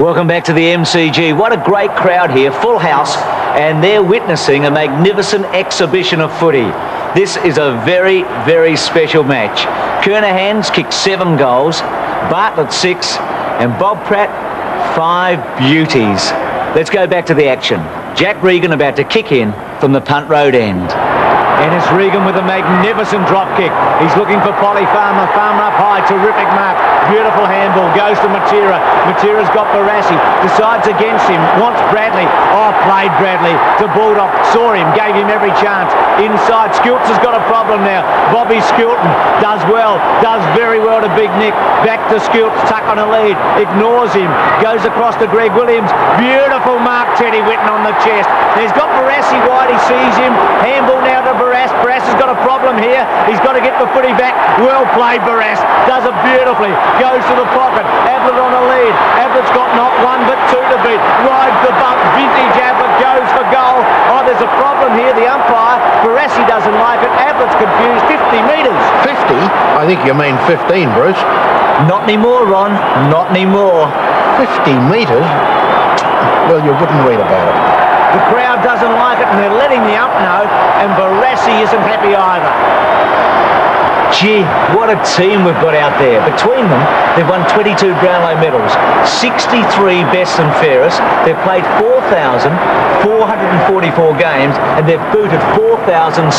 Welcome back to the MCG. What a great crowd here, full house, and they're witnessing a magnificent exhibition of footy. This is a very, very special match. Kernaghan's kicked 7 goals, Bartlett 6, and Bob Pratt 5 beauties. Let's go back to the action. Jack Regan about to kick in from the punt road end. And it's Regan with a magnificent drop kick. He's looking for Polly Farmer. Farmer up high, terrific mark. Beautiful handball, goes to Matera. Matera's got Barassi, decides against him, wants Bradley. Oh, played Bradley to Bulldog, saw him, gave him every chance. Inside, Skilts has got a problem now. Bobby Skilton does well, does very well to Big Nick. Back to Skilts, tuck on a lead, ignores him, goes across to Greg Williams. Beautiful mark, Teddy Whitten on the chest. He's got Barassi wide, he sees him. Handball now to Barras. Barras has got a problem here. He's got to get the footy back. Well played, Barras. Does it beautifully. Goes to the pocket. Ablett on a lead. Ablett's got not 1 but 2 to beat. Rides the bump. Vintage Ablett goes for goal. Oh, there's a problem here. The umpire, Barassi doesn't like it. Ablett's confused. 50 metres. 50? I think you mean 15, Bruce. Not anymore, Ron. Not anymore. 50 metres? Well, you wouldn't read about it. The crowd doesn't like it and they're letting the ump know, and Barassi isn't happy either. Gee, what a team we've got out there. Between them, they've won 22 Brownlow medals, 63 best and fairest. They've played 4,444 games and they've booted 4,786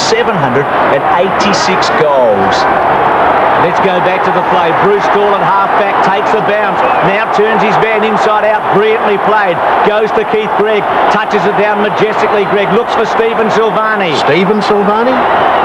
goals. Let's go back to the play. Bruce Stall at half-back takes the bounce. Now turns his man inside out. Brilliantly played. Goes to Keith Gregg. Touches it down majestically. Gregg looks for Stephen Silvani. Stephen Silvani?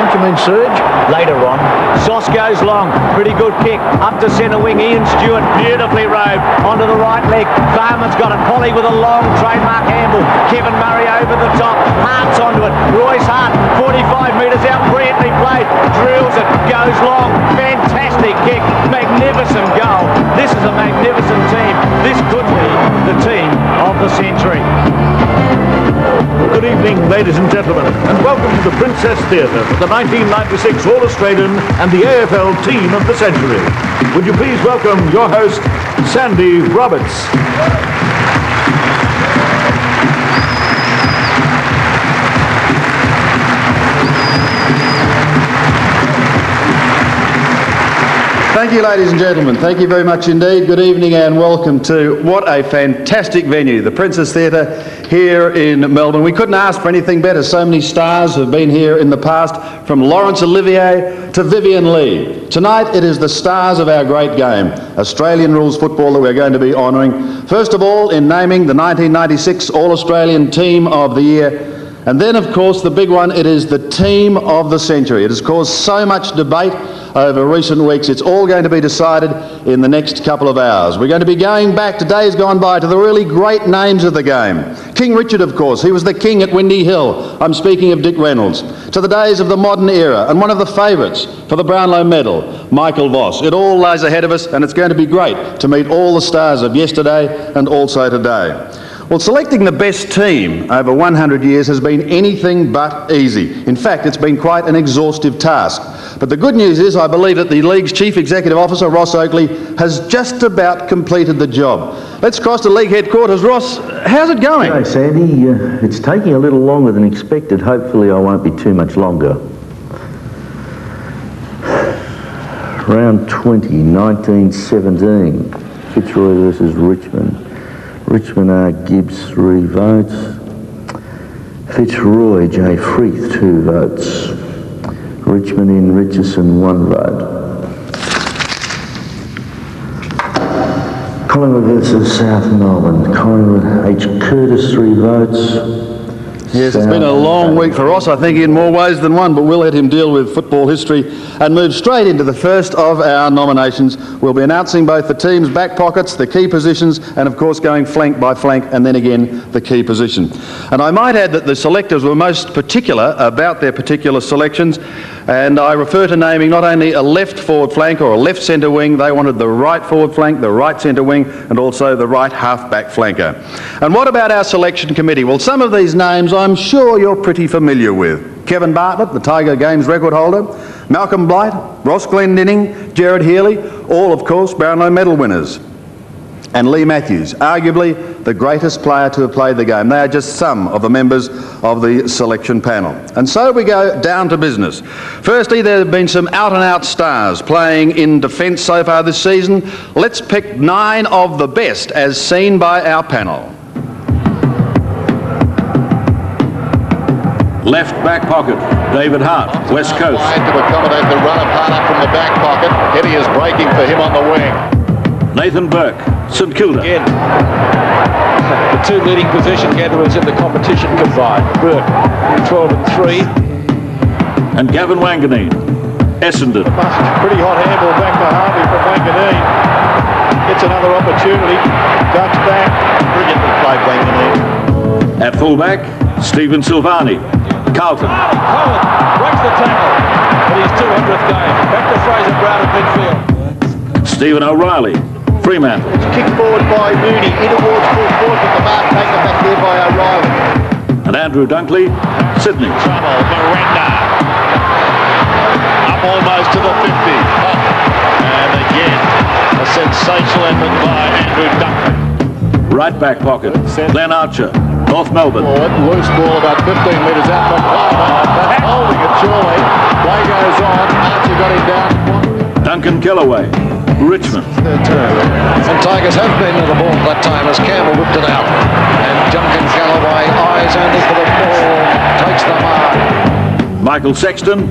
Don't you mean Serge? Later on. Sauce goes long. Pretty good kick. Up to centre wing. Ian Stewart beautifully robed. Onto the right leg. Farmer's got it. Polly with a long trademark handle. Kevin Murray over the top. Hart's onto it. Royce Hart 45 metres out. Brilliantly played. Drills it. Goes long. Fantastic kick, magnificent goal. This is a magnificent team. This could be the team of the century. Good evening, ladies and gentlemen, and welcome to the Princess Theatre for the 1996 All-Australian and the AFL Team of the Century. Would you please welcome your host, Sandy Roberts. Thank you, ladies and gentlemen. Thank you very much indeed. Good evening and welcome to what a fantastic venue, the Princess Theatre here in Melbourne. We couldn't ask for anything better. So many stars have been here in the past, from Laurence Olivier to Vivian Lee. Tonight it is the stars of our great game, Australian rules football, that we're going to be honouring. First of all, in naming the 1996 All-Australian Team of the Year. And then, of course, the big one, it is the Team of the Century. It has caused so much debate over recent weeks. It's all going to be decided in the next couple of hours. We're going to be going back to days gone by, to the really great names of the game. King Richard, of course, he was the king at Windy Hill. I'm speaking of Dick Reynolds. To the days of the modern era, and one of the favourites for the Brownlow medal, Michael Voss. It all lies ahead of us, and it's going to be great to meet all the stars of yesterday and also today. Well, selecting the best team over 100 years has been anything but easy. In fact, it's been quite an exhaustive task. But the good news is I believe that the League's Chief Executive Officer, Ross Oakley, has just about completed the job. Let's cross to League headquarters. Ross, how's it going? Hey, Sandy, it's taking a little longer than expected. Hopefully I won't be too much longer. Round 20, 1917, Fitzroy versus Richmond. Richmond R. Gibbs 3 votes. Fitzroy J. Freeth 2 votes. Richmond N. Richardson 1 vote. Collingwood versus South Melbourne. Collingwood H. Curtis 3 votes. Yes, it's been a long week for Ross, I think, in more ways than one, but we'll let him deal with football history and move straight into the first of our nominations. We'll be announcing both the team's back pockets, the key positions, and of course going flank by flank, and then again the key position. And I might add that the selectors were most particular about their particular selections, and I refer to naming not only a left forward flank or a left centre wing, they wanted the right forward flank, the right centre wing, and also the right half-back flanker. And what about our selection committee? Well, some of these names I'm sure you're pretty familiar with. Kevin Bartlett, the Tiger Games record holder, Malcolm Blight, Ross Glendinning, Gerard Healy, all of course Brownlow medal winners. and Lee Matthews, arguably the greatest player to have played the game. They are just some of the members of the selection panel. And so we go down to business. Firstly, there have been some out-and-out stars playing in defence so far this season. Let's pick 9 of the best as seen by our panel. Left back pocket, David Hart, West Coast. To accommodate the run of Hart up from the back pocket. Eddie is breaking for him on the wing. Nathan Burke, St Kilda. Again, the 2 leading possession gatherers in the competition combined. Burke, 12 and 3. And Gavin Wanganeen, Essendon. Pretty hot handball back to Harvey from Wanganeen. Gets another opportunity. Ducks back. Brilliantly played Wanganeen. At fullback, Stephen Silvani, Carlton. Cohen breaks the tackle for his 200th game. Back to Fraser Brown at midfield. Stephen O'Reilly, Fremantle. Kick forward by Mooney. In towards full forward, but the mark taken back there by O'Reilly. And Andrew Dunkley, Sydney. Trouble, Miranda. Up almost to the 50. And again, a sensational effort by Andrew Dunkley. Right back pocket, Glenn Archer, North Melbourne. Forward, loose ball about 15 metres out from Clyde. That's holding it surely. Play goes on. Archer got him down. Duncan Kellaway, Richmond. And Tigers have been to the ball that time as Campbell whipped it out. And Duncan Kellaway, eyes only for the ball, takes the mark. Michael Sexton,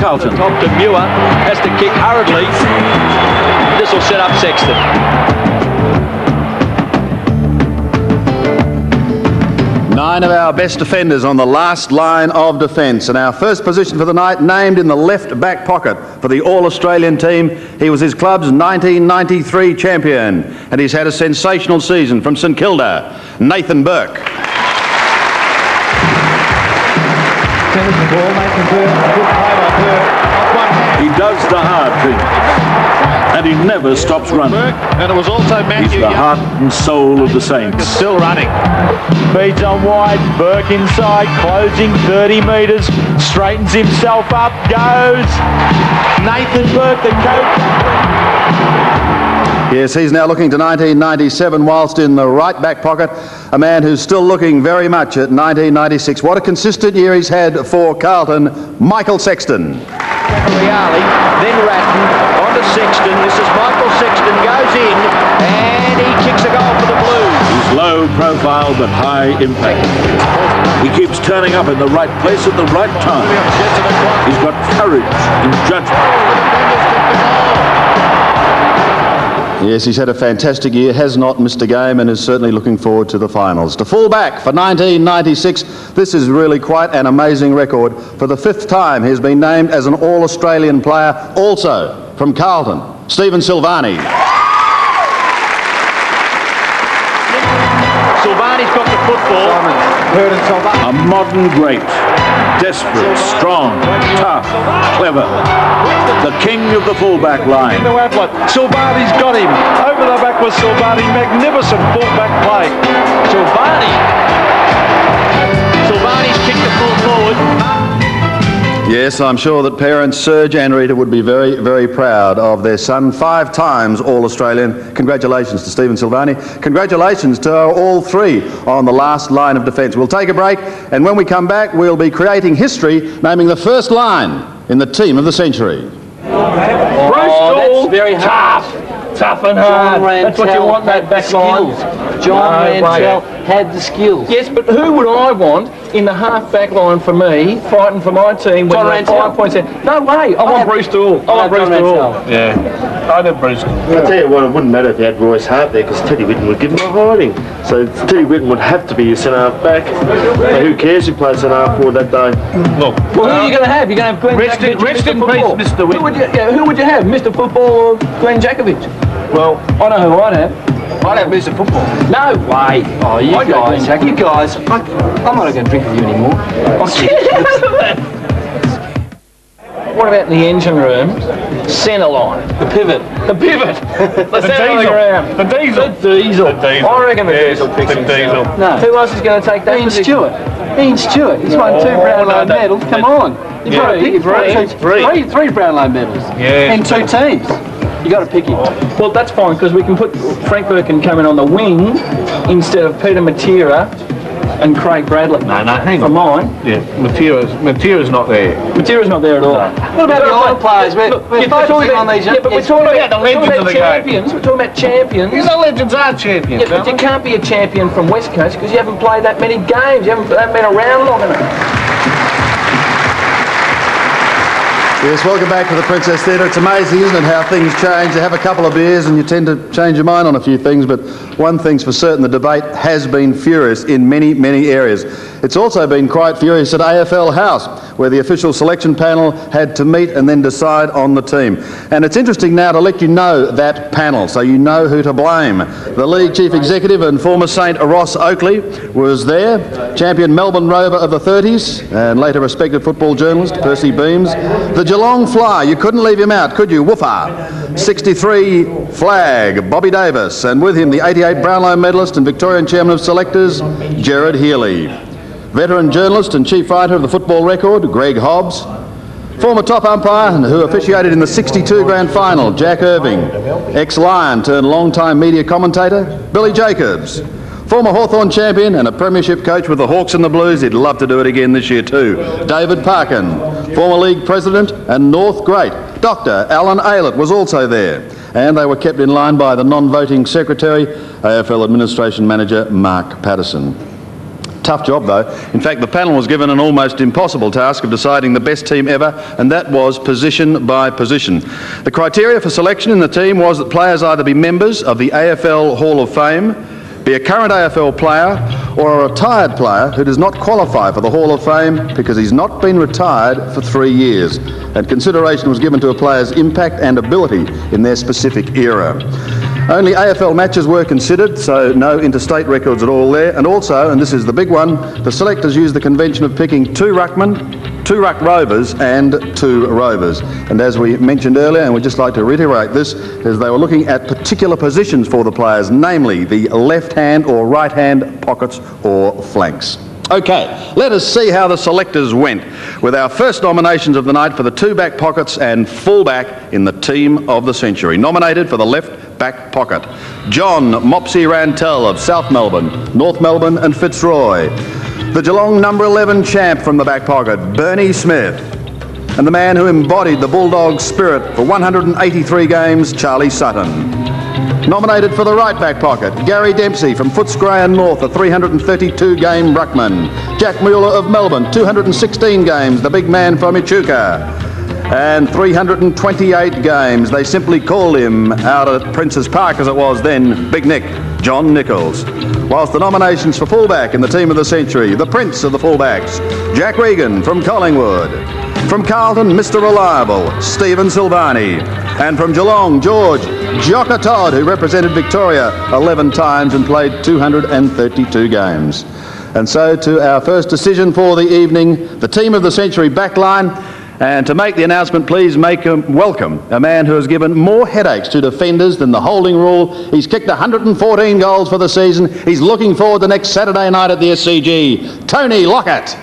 Carlton. Top to Muir, has to kick hurriedly. This will set up Sexton. 9 of our best defenders on the last line of defence, and our first position for the night named in the left back pocket for the All-Australian team. He was his club's 1993 champion, and he's had a sensational season from St Kilda, Nathan Burke. He does the hard thing, and he never stops running. And it was also Matthew He's the heart and soul of the Saints. still running. Feeds on wide, Burke inside, closing 30 metres, straightens himself up, goes Nathan Burke, the coach. Yes, he's now looking to 1997 whilst in the right back pocket, a man who's still looking very much at 1996. What a consistent year he's had for Carlton, Michael Sexton. Reali, then Ratton, on to Sexton. This is Michael Sexton, goes in, and he kicks a goal for the Blues. He's low profile but high impact. He keeps turning up in the right place at the right time. He's got courage and judgment. Yes, he's had a fantastic year, has not missed a game, and is certainly looking forward to the finals. To full back for 1996, this is really quite an amazing record. For the 5th time, he's been named as an All-Australian player, also from Carlton, Stephen Silvani. Silvani's got the football. A modern great. Desperate, strong, tough, clever. The king of the fullback line. Silvani's got him. Over the back was Silvani. Magnificent fullback play. Silvani's kicked the ball forward. Yes, I'm sure that parents Serge and Rita would be very, very proud of their son, 5 times All-Australian. Congratulations to Stephen Silvani. Congratulations to all 3 on the last line of defence. We'll take a break, and when we come back, we'll be creating history, naming the first line in the team of the century. That's very hard. Tough and hard. That's what you want, that back line. John Rantall had the skills. Yes, but who would I want in the half-back line for me, fighting for my team when we're 5 points in? No way. I want Bruce Dool. I want Bruce Dool. Yeah, I'd have Bruce. I'll tell you what, it wouldn't matter if you had Royce Hart there, because Teddy Whitten would give him a hiding. So Teddy Whitten would have to be your centre-half back. So who cares who plays centre-half forward that day? Look. Well, who are you going to have? You're going to have Glenn Jakovic, Rest in peace, Mr. Whitten. Who would you have, Mr. Football or Glenn Jakovic? Well, I know who I'd have. I'd have Mr. Football. No way. Oh, you guys, I'm not going to drink with you anymore. What about the engine room? Centre line. The pivot. The pivot. Let's have a look around. The diesel. The diesel. I reckon the diesel picks the diesel. No. Who else is going to take that Ian position? Stewart. Ian Stewart. He's won 2 Brownlow medals. Come on. You've got to pick Three three Brownlow medals. Yeah. In 2 teams. You got to pick him. Well, that's fine because we can put Frank Birkin coming on the wing instead of Peter Matera and Craig Bradley. No, hang on. For mine. Yeah, Matera's not there. Matera's not there at all. What about the old players? We're focusing on these. Yeah, but we're talking about the legends of the game. champions. We're talking about champions. These legends are champions. Yeah, but you can't be a champion from West Coast because you haven't played that many games. You haven't been around long enough. Yes, welcome back to the Princess Theatre. It's amazing, isn't it, how things change. You have a couple of beers and you tend to change your mind on a few things, but one thing's for certain, the debate has been furious in many, many areas. It's also been quite furious at AFL House, where the official selection panel had to meet and then decide on the team. And it's interesting now to let you know that panel, so you know who to blame. The League Chief Executive and former Saint Ross Oakley was there, champion Melbourne Rover of the 30s, and later respected football journalist Percy Beams. The Geelong Fly, you couldn't leave him out, could you? Woofer. 63 Flag, Bobby Davis, and with him the 88 Brownlow medalist and Victorian Chairman of Selectors, Gerard Healy. Veteran journalist and chief writer of the Football Record, Greg Hobbs. Former top umpire who officiated in the 62 grand final, Jack Irving. Ex-Lion turned long-time media commentator, Billy Jacobs. Former Hawthorn champion and a premiership coach with the Hawks and the Blues, he'd love to do it again this year too, David Parkin. Former league president and North great, Dr. Alan Aylett was also there. And they were kept in line by the non-voting secretary, AFL Administration Manager Mark Patterson. Tough job though. In fact, the panel was given an almost impossible task of deciding the best team ever, and that was position by position. The criteria for selection in the team was that players either be members of the AFL Hall of Fame, be a current AFL player, or a retired player who does not qualify for the Hall of Fame because he's not been retired for 3 years. And consideration was given to a player's impact and ability in their specific era. Only AFL matches were considered, so no interstate records at all there. And also, and this is the big one, the selectors used the convention of picking 2 ruckmen, 2 ruck rovers and 2 rovers. And as we mentioned earlier, and we'd just like to reiterate this, is they were looking at particular positions for the players, namely the left-hand or right-hand pockets or flanks. Okay, let us see how the selectors went with our first nominations of the night for the 2 back pockets and full-back in the team of the century. Nominated for the left back pocket, John Mopsy Rantel of South Melbourne, North Melbourne and Fitzroy. The Geelong number 11 champ from the back pocket, Bernie Smith. And the man who embodied the Bulldog spirit for 183 games, Charlie Sutton. Nominated for the right back pocket, Gary Dempsey from Footscray and North, a 332-game ruckman. Jack Mueller of Melbourne, 216 games, the big man from Echuca. And 328 games. They simply called him out at Princes Park, as it was then, Big Nick, John Nichols. Whilst the nominations for fullback in the team of the century, the prince of the fullbacks, Jack Regan from Collingwood. From Carlton, Mr. Reliable, Stephen Silvani. And from Geelong, George Jocka Todd, who represented Victoria 11 times and played 232 games. And so to our first decision for the evening, the team of the century backline. And to make the announcement, please welcome a man who has given more headaches to defenders than the holding rule. He's kicked 114 goals for the season. He's looking forward to next Saturday night at the SCG, Tony Lockett.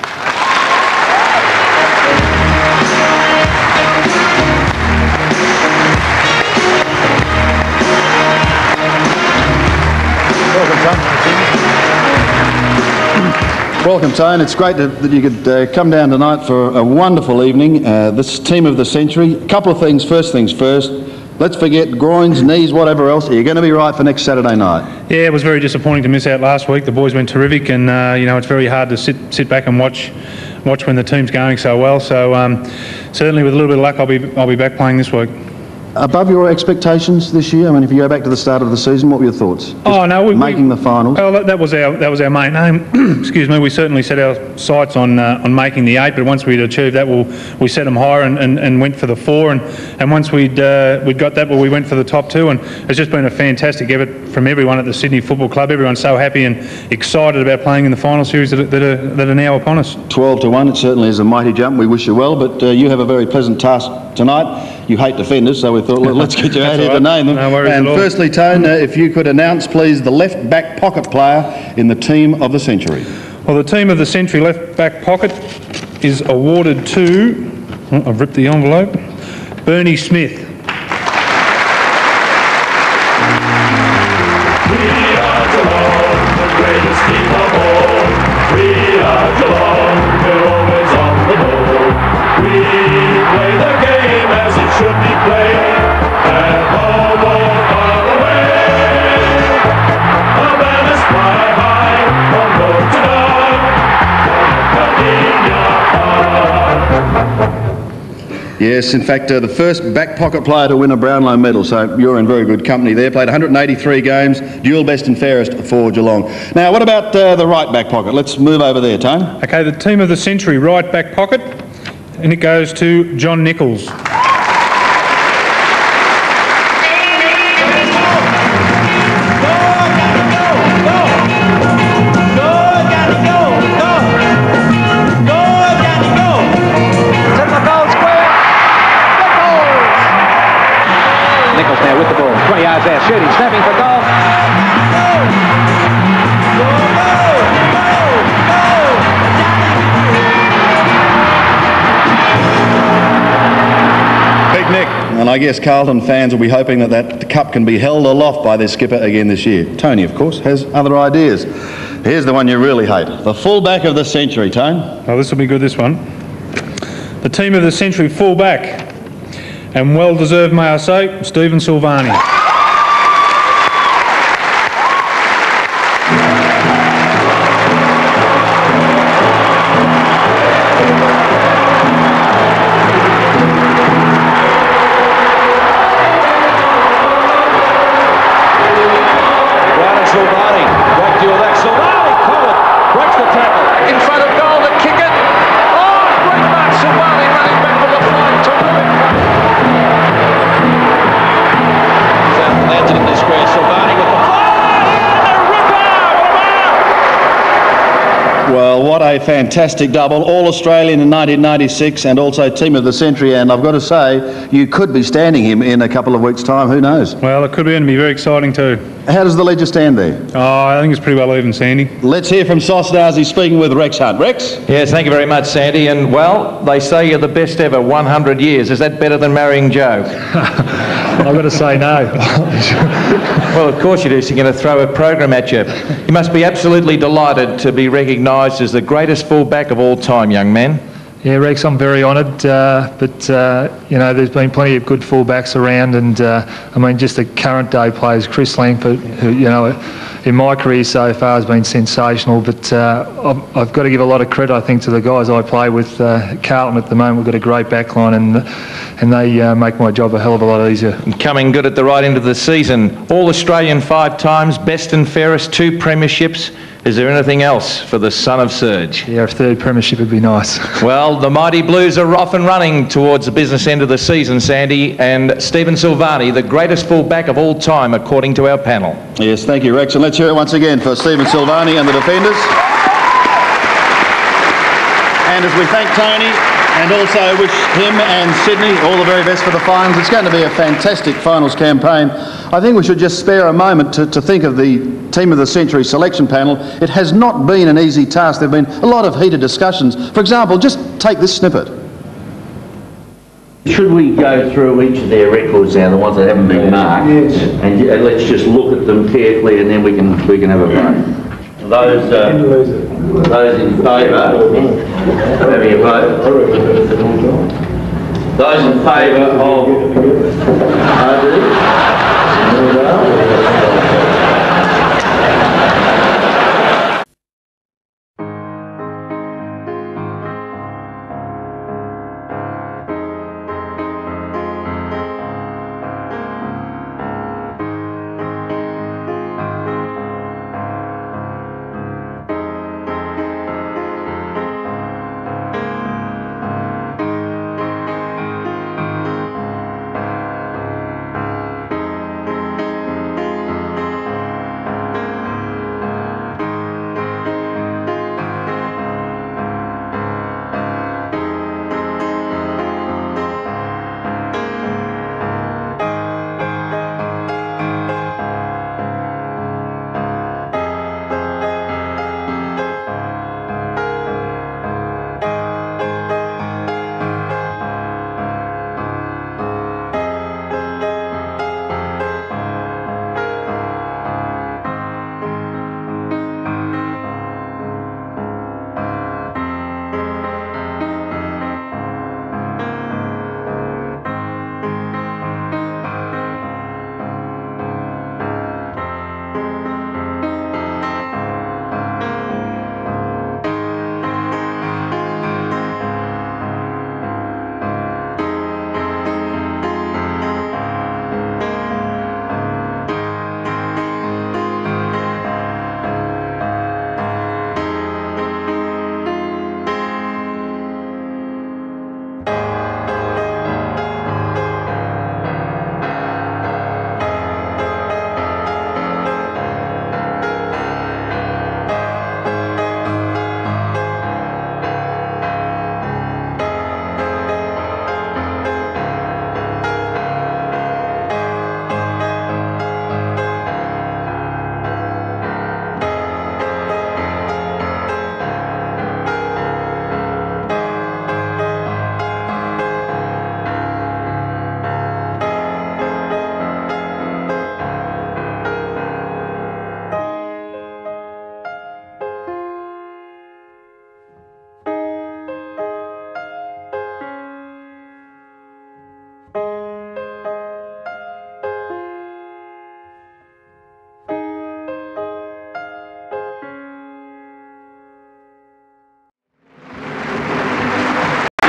Welcome, Tone. It's great that you could come down tonight for a wonderful evening. This team of the century. A couple of things. First things first. Let's forget groins, knees, whatever else. Are you going to be right for next Saturday night? Yeah, it was very disappointing to miss out last week. The boys went terrific, and you know, it's very hard to sit back and watch when the team's going so well. So certainly, with a little bit of luck, I'll be back playing this week. Above your expectations this year? I mean, if you go back to the start of the season, what were your thoughts? Making the finals. Oh, that was our main aim. Excuse me. We certainly set our sights on making the 8, but once we'd achieved that, we set them higher and went for the 4. And once we'd got that, we went for the top 2. And it's just been a fantastic effort from everyone at the Sydney Football Club. Everyone's so happy and excited about playing in the final series that are now upon us. 12-1. It certainly is a mighty jump. We wish you well, but you have a very pleasant task tonight. You hate defenders, so we thought, let's get you out here to name them. No worries at all. Firstly, Tone, if you could announce, please, the left back pocket player in the team of the century. Well, the team of the century left back pocket is awarded to, I've ripped the envelope, Bernie Smith. Yes, in fact, the first back pocket player to win a Brownlow medal, so you're in very good company there. Played 183 games, dual best and fairest for Geelong. Now, what about the right back pocket? Let's move over there, Tone. Okay, the team of the century, right back pocket, and it goes to John Nichols. Now with the ball, 20 yards out, shooting, snapping for goal. Big Nick, and I guess Carlton fans will be hoping that that cup can be held aloft by their skipper again this year. Tony, of course, has other ideas. Here's the one you really hate, the fullback of the century, Tone. Oh, this will be good, this one. The team of the century, fullback, and well-deserved, may I say, Stephen Silvani. Silvani, great deal of that. Silvani covered, breaks the tackle, in front of goal to kick it. Oh, great mark, Silvani running back from the flying top of it. Landed in the square, Silvani with the Well, what a fantastic double. All-Australian in 1996 and also Team of the Century, and I've got to say, you could be standing him in a couple of weeks' time, who knows? Well, it could be, and be very exciting too. How does the ledger stand there? Oh, I think it's pretty well even, Sandy. Let's hear from Sauce Darcy speaking with Rex Hunt. Rex? Yes, thank you very much, Sandy. And, well, they say you're the best ever, 100 years. Is that better than marrying Joe? I've got to say no. Well, of course you do, so you're going to throw a program at you. You must be absolutely delighted to be recognised as the greatest fullback of all time, young man. Yeah, Rex, I'm very honoured, but you know, there's been plenty of good fullbacks around, and I mean, just the current day players, Chris Langford, who, you know, in my career so far has been sensational, but I've got to give a lot of credit, I think, to the guys I play with. Carlton at the moment, we've got a great backline, and they make my job a hell of a lot easier. Coming good at the right end of the season. All-Australian 5 times, best and fairest, 2 premierships. Is there anything else for the son of Serge? Yeah, a 3rd premiership would be nice. Well, the Mighty Blues are off and running towards the business end of the season, Sandy, and Stephen Silvani, the greatest fullback of all time, according to our panel. Yes, thank you, Rex, and let's hear it once again for Stephen Silvani and the defenders. And as we thank Tony and also wish him and Sydney all the very best for the finals, it's going to be a fantastic finals campaign. I think we should just spare a moment to think of the Team of the Century selection panel. It has not been an easy task. There have been a lot of heated discussions. For example, just take this snippet. Should we go through each of their records now, the ones that haven't been marked, and let's just look at them carefully, and then we can have a vote. Those in favour, having a vote. Those in favour of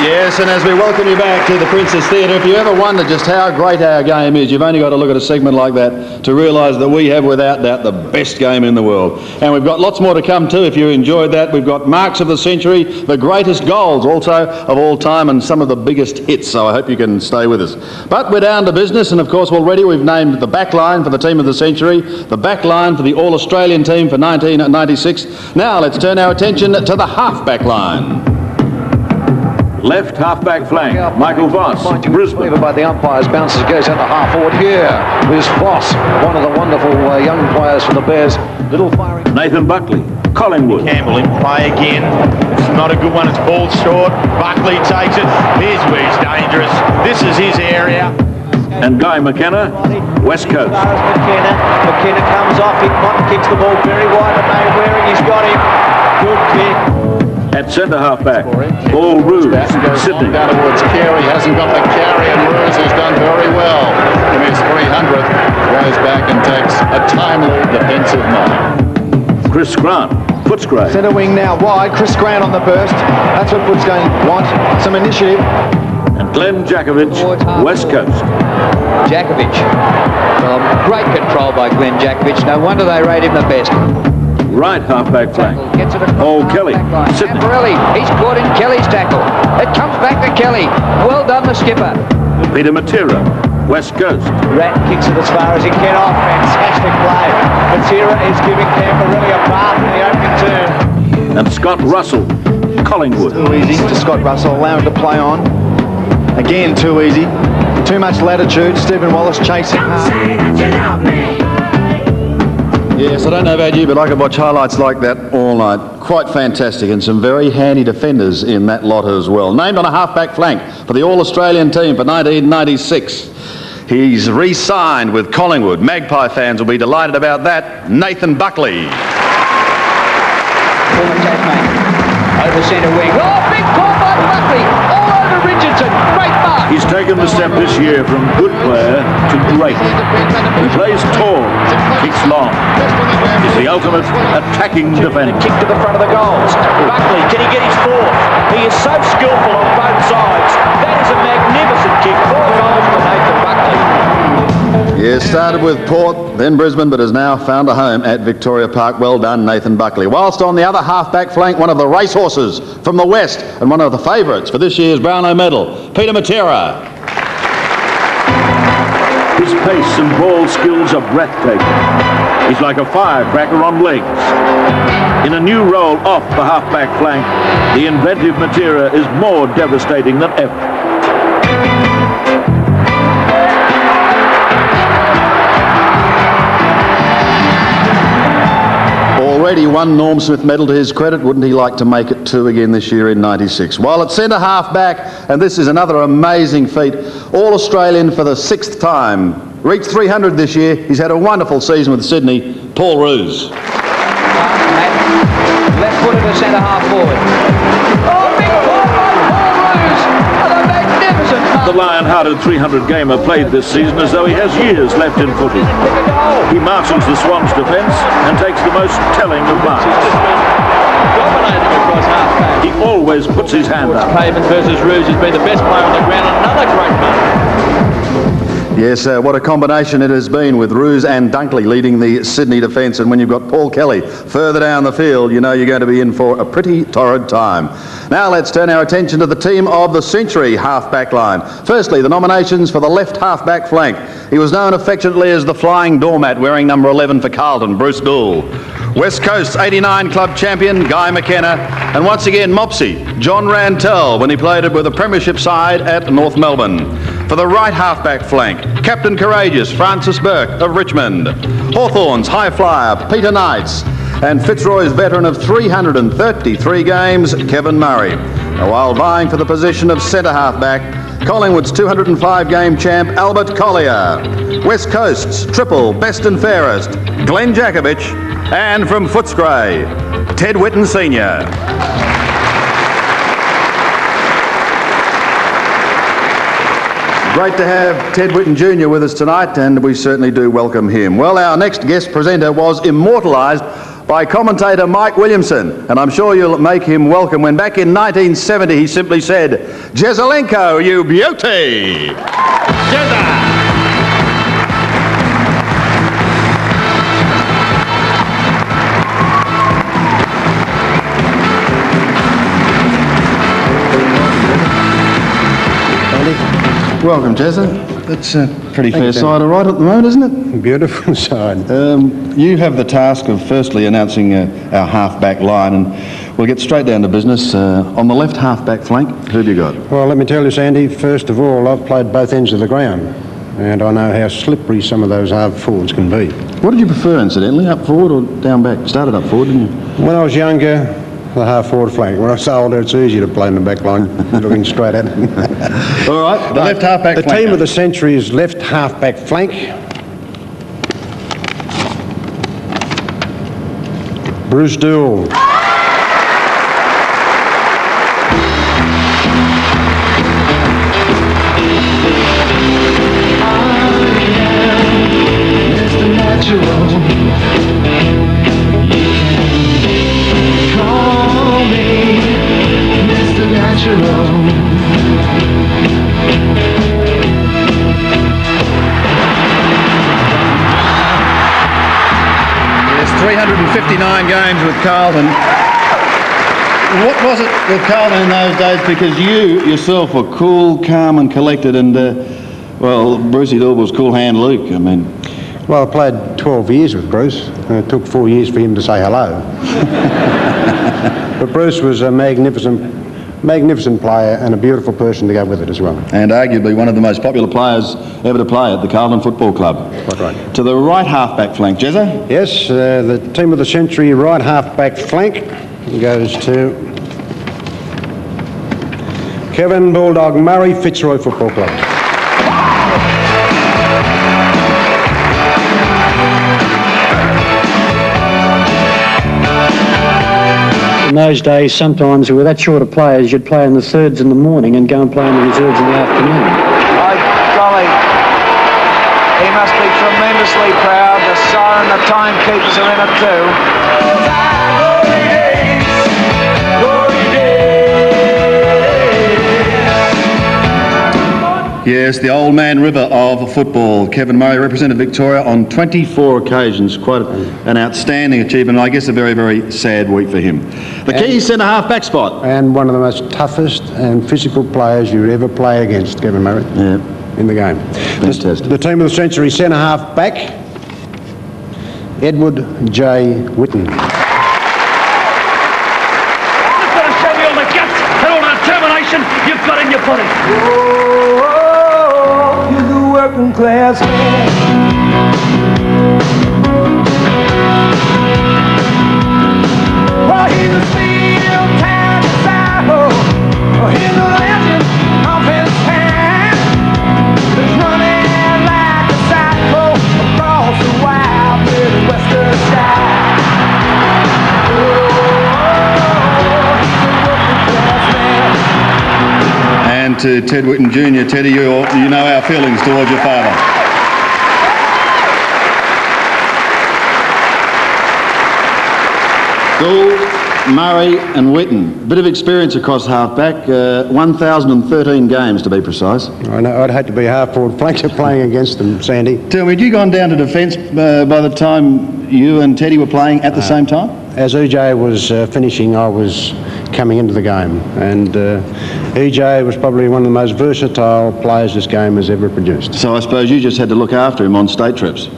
Yes, and as we welcome you back to the Princess Theatre, if you ever wonder just how great our game is, you've only got to look at a segment like that to realise that we have, without doubt, the best game in the world. And we've got lots more to come too if you enjoyed that. We've got marks of the century, the greatest goals also of all time, and some of the biggest hits, so I hope you can stay with us. But we're down to business, and of course already we've named the back line for the team of the century, the back line for the All-Australian team for 1996. Now let's turn our attention to the half-back line. Left half-back flank, Michael Voss, Brisbane. By the umpires, bounces, goes out to half forward. Here is Voss, one of the wonderful young players for the Bears. Little firing. Nathan Buckley, Collingwood. Campbell in play again. It's not a good one. It's ball short. Buckley takes it. Here's where he's dangerous. This is his area. And Guy McKenna, West Coast. As far as McKenna comes off. Hickmott kicks the ball very wide to Maywearing. He's got him. Good kick. At centre half-back, Paul Roos, Sydney. Down towards Carey, hasn't got the carry, and Roos has done very well in his 300th. Goes back and takes a timely defensive mark. Chris Grant, Footscray. Centre wing now wide, Chris Grant on the burst. That's what Footscray want, some initiative. And Glenn Jakovich, West Coast. Jakovich. Great control by Glenn Jakovich. No wonder they rate him the best. Right half-back flank, Paul Kelly, Sydney. Ambrelli, he's caught in Kelly's tackle. It comes back to Kelly. Well done, the skipper. Peter Matera, West Coast. Rat kicks it as far as he can off. Fantastic play. Matera is giving Camporelli a path in the opening turn. And Scott Russell, Collingwood. Too easy to Scott Russell, allow him to play on. Again, too easy. Too much latitude. Stephen Wallace chasing hard. Yes, I don't know about you, but I could watch highlights like that all night. Quite fantastic, and some very handy defenders in that lot as well. Named on a half-back flank for the All-Australian team for 1996. He's re-signed with Collingwood. Magpie fans will be delighted about that. Nathan Buckley. Over centre wing. Oh, big call by Buckley. All over Richardson. Great mark. He's taken the step this year from good player to great. He plays tall, kicks long. He's the ultimate attacking defender. Kick to the front of the goals. Buckley, can he get his fourth? He is so skillful on both sides. That is a magnificent kick. 4 goals for Nathan Buckley. Yes, started with Port, then Brisbane, but has now found a home at Victoria Park. Well done, Nathan Buckley. Whilst on the other half-back flank, one of the racehorses from the West and one of the favourites for this year's Brownlow medal, Peter Matera. His pace and ball skills are breathtaking. He's like a firecracker on legs. In a new role off the half-back flank, the inventive Matera is more devastating than ever. Already one Norm Smith medal to his credit. Wouldn't he like to make it 2 again this year in 96? While at centre half back, and this is another amazing feat, All-Australian for the 6th time. Reached 300 this year. He's had a wonderful season with Sydney. Paul Roos. Left footed to centre half forward. Oh, big ball by Paul Roos. What a magnificent mark. The lion-hearted 300 gamer played this season as though he has years left in footy. He marshals the Swans' defence and takes the most telling of marks. Dominating across half-back. He always puts his hand up. Pavement versus Roos has been the best player on the ground. Another great mark. Yes, what a combination it has been with Roos and Dunkley leading the Sydney defence, and when you've got Paul Kelly further down the field, you know you're going to be in for a pretty torrid time. Now let's turn our attention to the team of the century half-back line. Firstly, the nominations for the left half-back flank. He was known affectionately as the Flying Doormat, wearing number 11 for Carlton, Bruce Gould. West Coast's 89 club champion, Guy McKenna, and once again Mopsy, John Rantell, when he played it with the premiership side at North Melbourne. For the right half-back flank, Captain Courageous, Francis Burke of Richmond. Hawthorn's high flyer, Peter Knights. And Fitzroy's veteran of 333 games, Kevin Murray. Now, while vying for the position of centre half-back, Collingwood's 205 game champ, Albert Collier. West Coast's triple best and fairest, Glenn Jakovich. And from Footscray, Ted Whitten Sr. Great to have Ted Whitten Jr. with us tonight, and we certainly do welcome him. Well, our next guest presenter was immortalised by commentator Mike Williamson, and I'm sure you'll make him welcome when back in 1970 he simply said, "Jesaulenko, you beauty!" Jezza! Welcome, Jezza. It's a pretty fair side all right at the moment, isn't it? Beautiful side. You have the task of firstly announcing our half-back line, and we'll get straight down to business. On the left half-back flank, who have you got? Well, let me tell you, Sandy, first of all, I've played both ends of the ground, and I know how slippery some of those half forwards can be. What did you prefer, incidentally, up forward or down back? Started up forward, didn't you? When I was younger, the half-forward flank. When I was older, it's easier to play in the back line, looking straight at it. All right, the left half-back flank. The team of the century is left half-back flank. Bruce Doull. Yes, 359 games with Carlton. What was it with Carlton in those days? Because you yourself were cool, calm and collected, and, well, Brucey Doull was cool hand Luke. I mean... Well, I played 12 years with Bruce, and it took 4 years for him to say hello. But Bruce was a magnificent player and a beautiful person to go with it as well. And arguably one of the most popular players ever to play at the Carlton Football Club. Quite right. To the right half-back flank, Jezza? Yes, the team of the century right half-back flank goes to Kevin Bulldog Murray, Fitzroy Football Club. In those days, sometimes we were that short of players, you'd play in the thirds in the morning and go and play in the reserves in the afternoon. Oh, golly, he must be tremendously proud. The siren, the timekeepers are in it too. Yes, the old man river of football. Kevin Murray represented Victoria on 24 occasions. Quite an outstanding achievement. I guess a very, very sad week for him. The key centre half back spot. And one of the most toughest and physical players you ever play against, Kevin Murray. Yeah. In the game. Fantastic. The team of the century centre half back, Edward J. Whitten. Just got to show me all the guts and all the determination you've got in your body. You're the working class man. Well, he's a steel town disciple. Well, he's a legend of his time. He's running like a cycle across the wild Midwestern side. Oh, he's a working class man. And to Ted Whitten Jr. Teddy, you know our feelings towards your father. Doull, Murray and Whitten. Bit of experience across half-back, 1,013 games to be precise. I know, I'd hate to be half-forward flanker playing against them, Sandy. Tell me, had you gone down to defence by the time you and Teddy were playing at the same time? As EJ was finishing, I was coming into the game, and EJ was probably one of the most versatile players this game has ever produced. So I suppose you just had to look after him on state trips?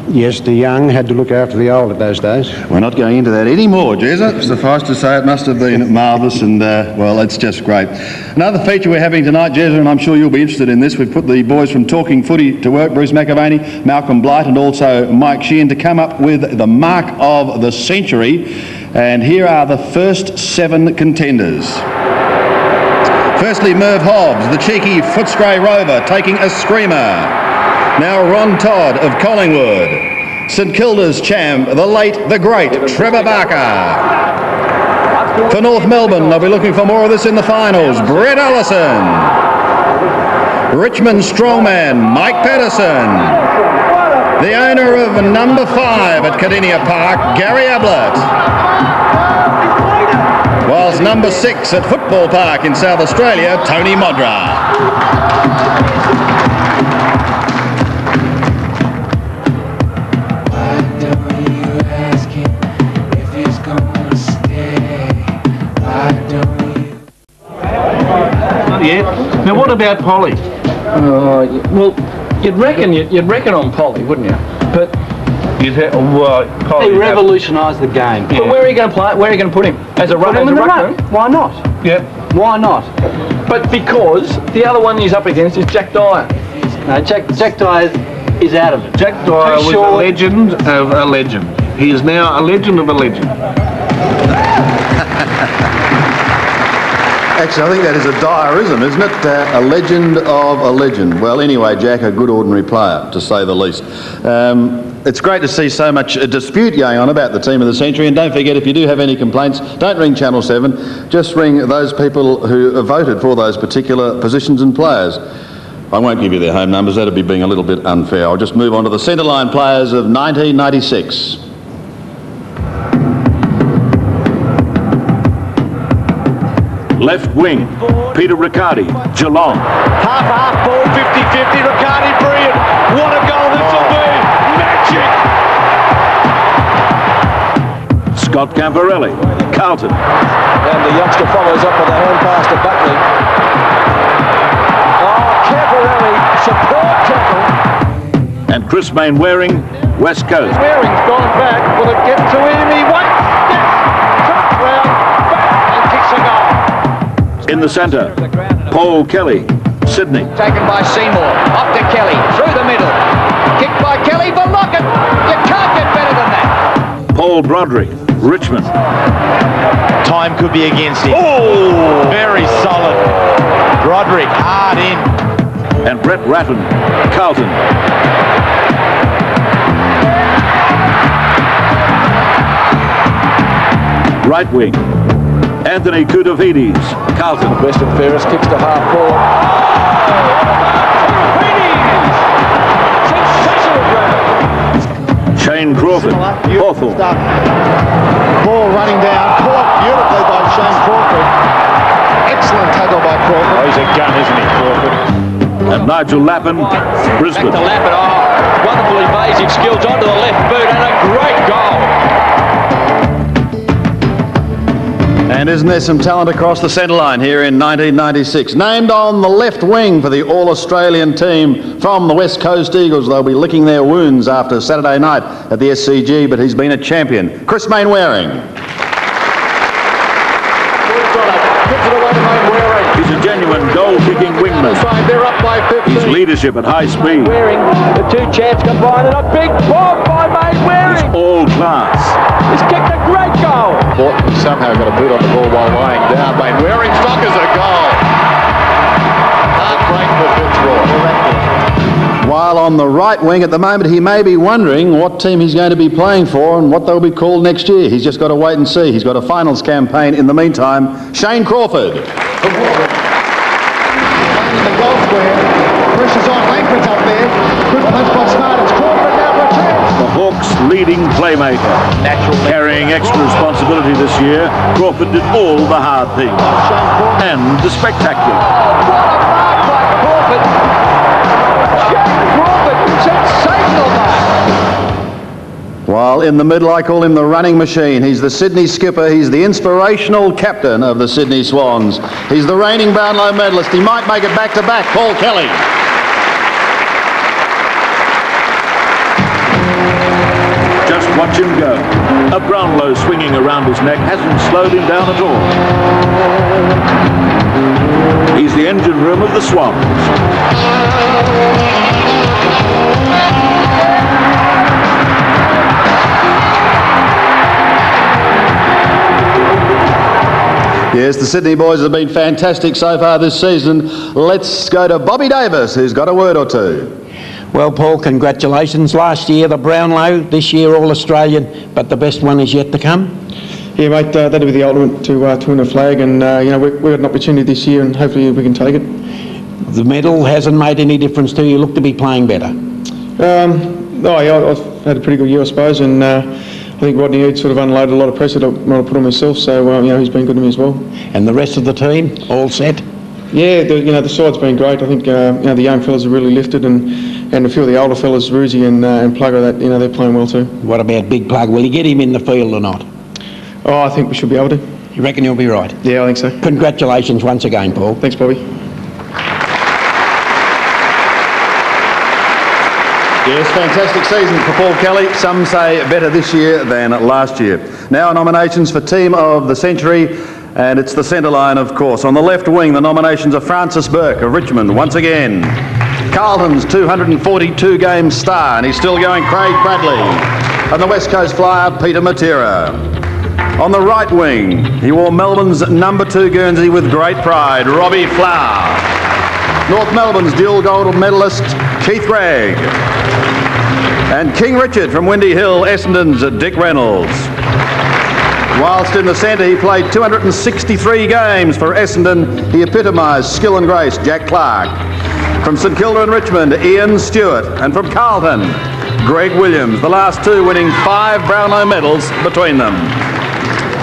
Yes, the young had to look after the old at those days. We're not going into that anymore, Jezza. Suffice to say, it must have been marvellous, and, well, it's just great. Another feature we're having tonight, Jezza, and I'm sure you'll be interested in this, we've put the boys from Talking Footy to work, Bruce McAvaney, Malcolm Blight, and also Mike Sheehan, to come up with the mark of the century. And here are the first 7 contenders. Firstly, Merv Hobbs, the cheeky Footscray Rover, taking a screamer. Now Ron Todd of Collingwood. St Kilda's champ, the late, the great Trevor Barker. For North Melbourne, they'll be looking for more of this in the finals. Brett Allison. Richmond strongman Mike Patterson. The owner of number 5 at Cardinia Park, Gary Ablett. Whilst number 6 at Football Park in South Australia, Tony Modra. Yeah. Now, what about Polly? Well, you'd reckon on Polly, wouldn't you? But Polly he revolutionised the game. But where are you going to play? Where are you going to put him? As a ruck? Why not? Yep. Why not? But because the other one he's up against is Jack Dyer. No, Jack Dyer is out of it. Jack Dyer was a legend of a legend. He is now a legend of a legend. Actually, I think that is a Dyerism, isn't it? A legend of a legend. Well, anyway, Jack, a good ordinary player, to say the least. It's great to see so much dispute going on about the team of the century, and don't forget, if you do have any complaints, don't ring Channel 7, just ring those people who voted for those particular positions and players. I won't give you their home numbers, that'd be being a little bit unfair. I'll just move on to the centre line players of 1996. Left wing, Peter Riccardi, Geelong. Half ball, 50-50, Riccardi, brilliant. What a goal this will be. Magic. Scott Camporelli, Carlton. And the youngster follows up with a hand pass to Buckley. Oh, Camporelli, support tackle. And Chris Mainwaring, West Coast. Waring's gone back. Will it get to him? He waits. Yes. Turns round, back and kicks a goal. In the centre, Paul Kelly, Sydney. Taken by Seymour, up to Kelly, through the middle. Kicked by Kelly for Lockett. You can't get better than that. Paul Broderick, Richmond. Time could be against him. Oh, very solid. Broderick, hard in. And Brett Ratton, Carlton. Right wing, Anthony Koutoufides, Carlton. The best and fairest kicks to half forward. Shane Crawford, Hawthorn. Ball running down, caught beautifully by Shane Crawford. Excellent tackle by Crawford. Oh, he's a gun, isn't he, Crawford? And Nigel Lappin, Brisbane. Back to Lappin, wonderful evasive skills onto the left boot and a great goal. And isn't there some talent across the centre line here in 1996? Named on the left wing for the All-Australian team from the West Coast Eagles. They'll be licking their wounds after Saturday night at the SCG, but he's been a champion. Chris Mainwaring. He's a genuine goal-kicking wingman. They're up by 50. His leadership at high speed. Waring, the two chaps combined, and a big bomb by Mainwaring. He's all class. He's kicked a great goal. He somehow got a boot on the ball while lying down. Mainwaring suckers a goal. Heartbreak for Fitzroy. While on the right wing at the moment, he may be wondering what team he's going to be playing for and what they'll be called next year. He's just got to wait and see. He's got a finals campaign in the meantime. Shane Crawford. In the goal square, pressure's on, Langford's up there. Good punch by Smart, it's Crawford now returns. The Hawks' leading playmaker. Carrying extra responsibility this year, Crawford did all the hard things. And the spectacular. What a mark by Crawford. Shane Crawford, sensational mark. While in the middle, I call him the running machine. He's the Sydney skipper. He's the inspirational captain of the Sydney Swans. He's the reigning Brownlow medalist. He might make it back-to-back, Paul Kelly. Just watch him go. A Brownlow swinging around his neck hasn't slowed him down at all. He's the engine room of the Swans. Yes, the Sydney boys have been fantastic so far this season. Let's go to Bobby Davis, who's got a word or two. Well, Paul, congratulations. Last year, the Brownlow. This year, All-Australian. But the best one is yet to come. Yeah, mate, that'll be the ultimate to win a flag. And, we've got an opportunity this year and hopefully we can take it. The medal hasn't made any difference to you. You look to be playing better. Oh yeah, I've had a pretty good year, I suppose, and I think Rodney Eade sort of unloaded a lot of pressure that I might have put on myself. So you know, he's been good to me as well. And the rest of the team, all set? Yeah, the side's been great. I think you know, the young fellas have really lifted, and a few of the older fellas, Roosie and Plugger, that you know, they're playing well too. What about Big Plug? Will you get him in the field or not? Oh, I think we should be able to. You reckon you'll be right? Yeah, I think so. Congratulations once again, Paul. Thanks, Bobby. Yes, fantastic season for Paul Kelly. Some say better this year than last year. Now nominations for Team of the Century, and it's the centre line, of course. On the left wing, the nominations are Francis Burke of Richmond, once again. Carlton's 242-game star, and he's still going, Craig Bradley. And the West Coast flyer, Peter Matera. On the right wing, he wore Melbourne's #2 Guernsey with great pride, Robbie Flower. North Melbourne's dual gold medalist, Keith Gregg. And King Richard from Windy Hill, Essendon's Dick Reynolds. Whilst in the centre, he played 263 games for Essendon. He epitomised skill and grace, Jack Clark. From St Kilda and Richmond, Ian Stewart. And from Carlton, Greg Williams, the last two winning 5 Brownlow medals between them.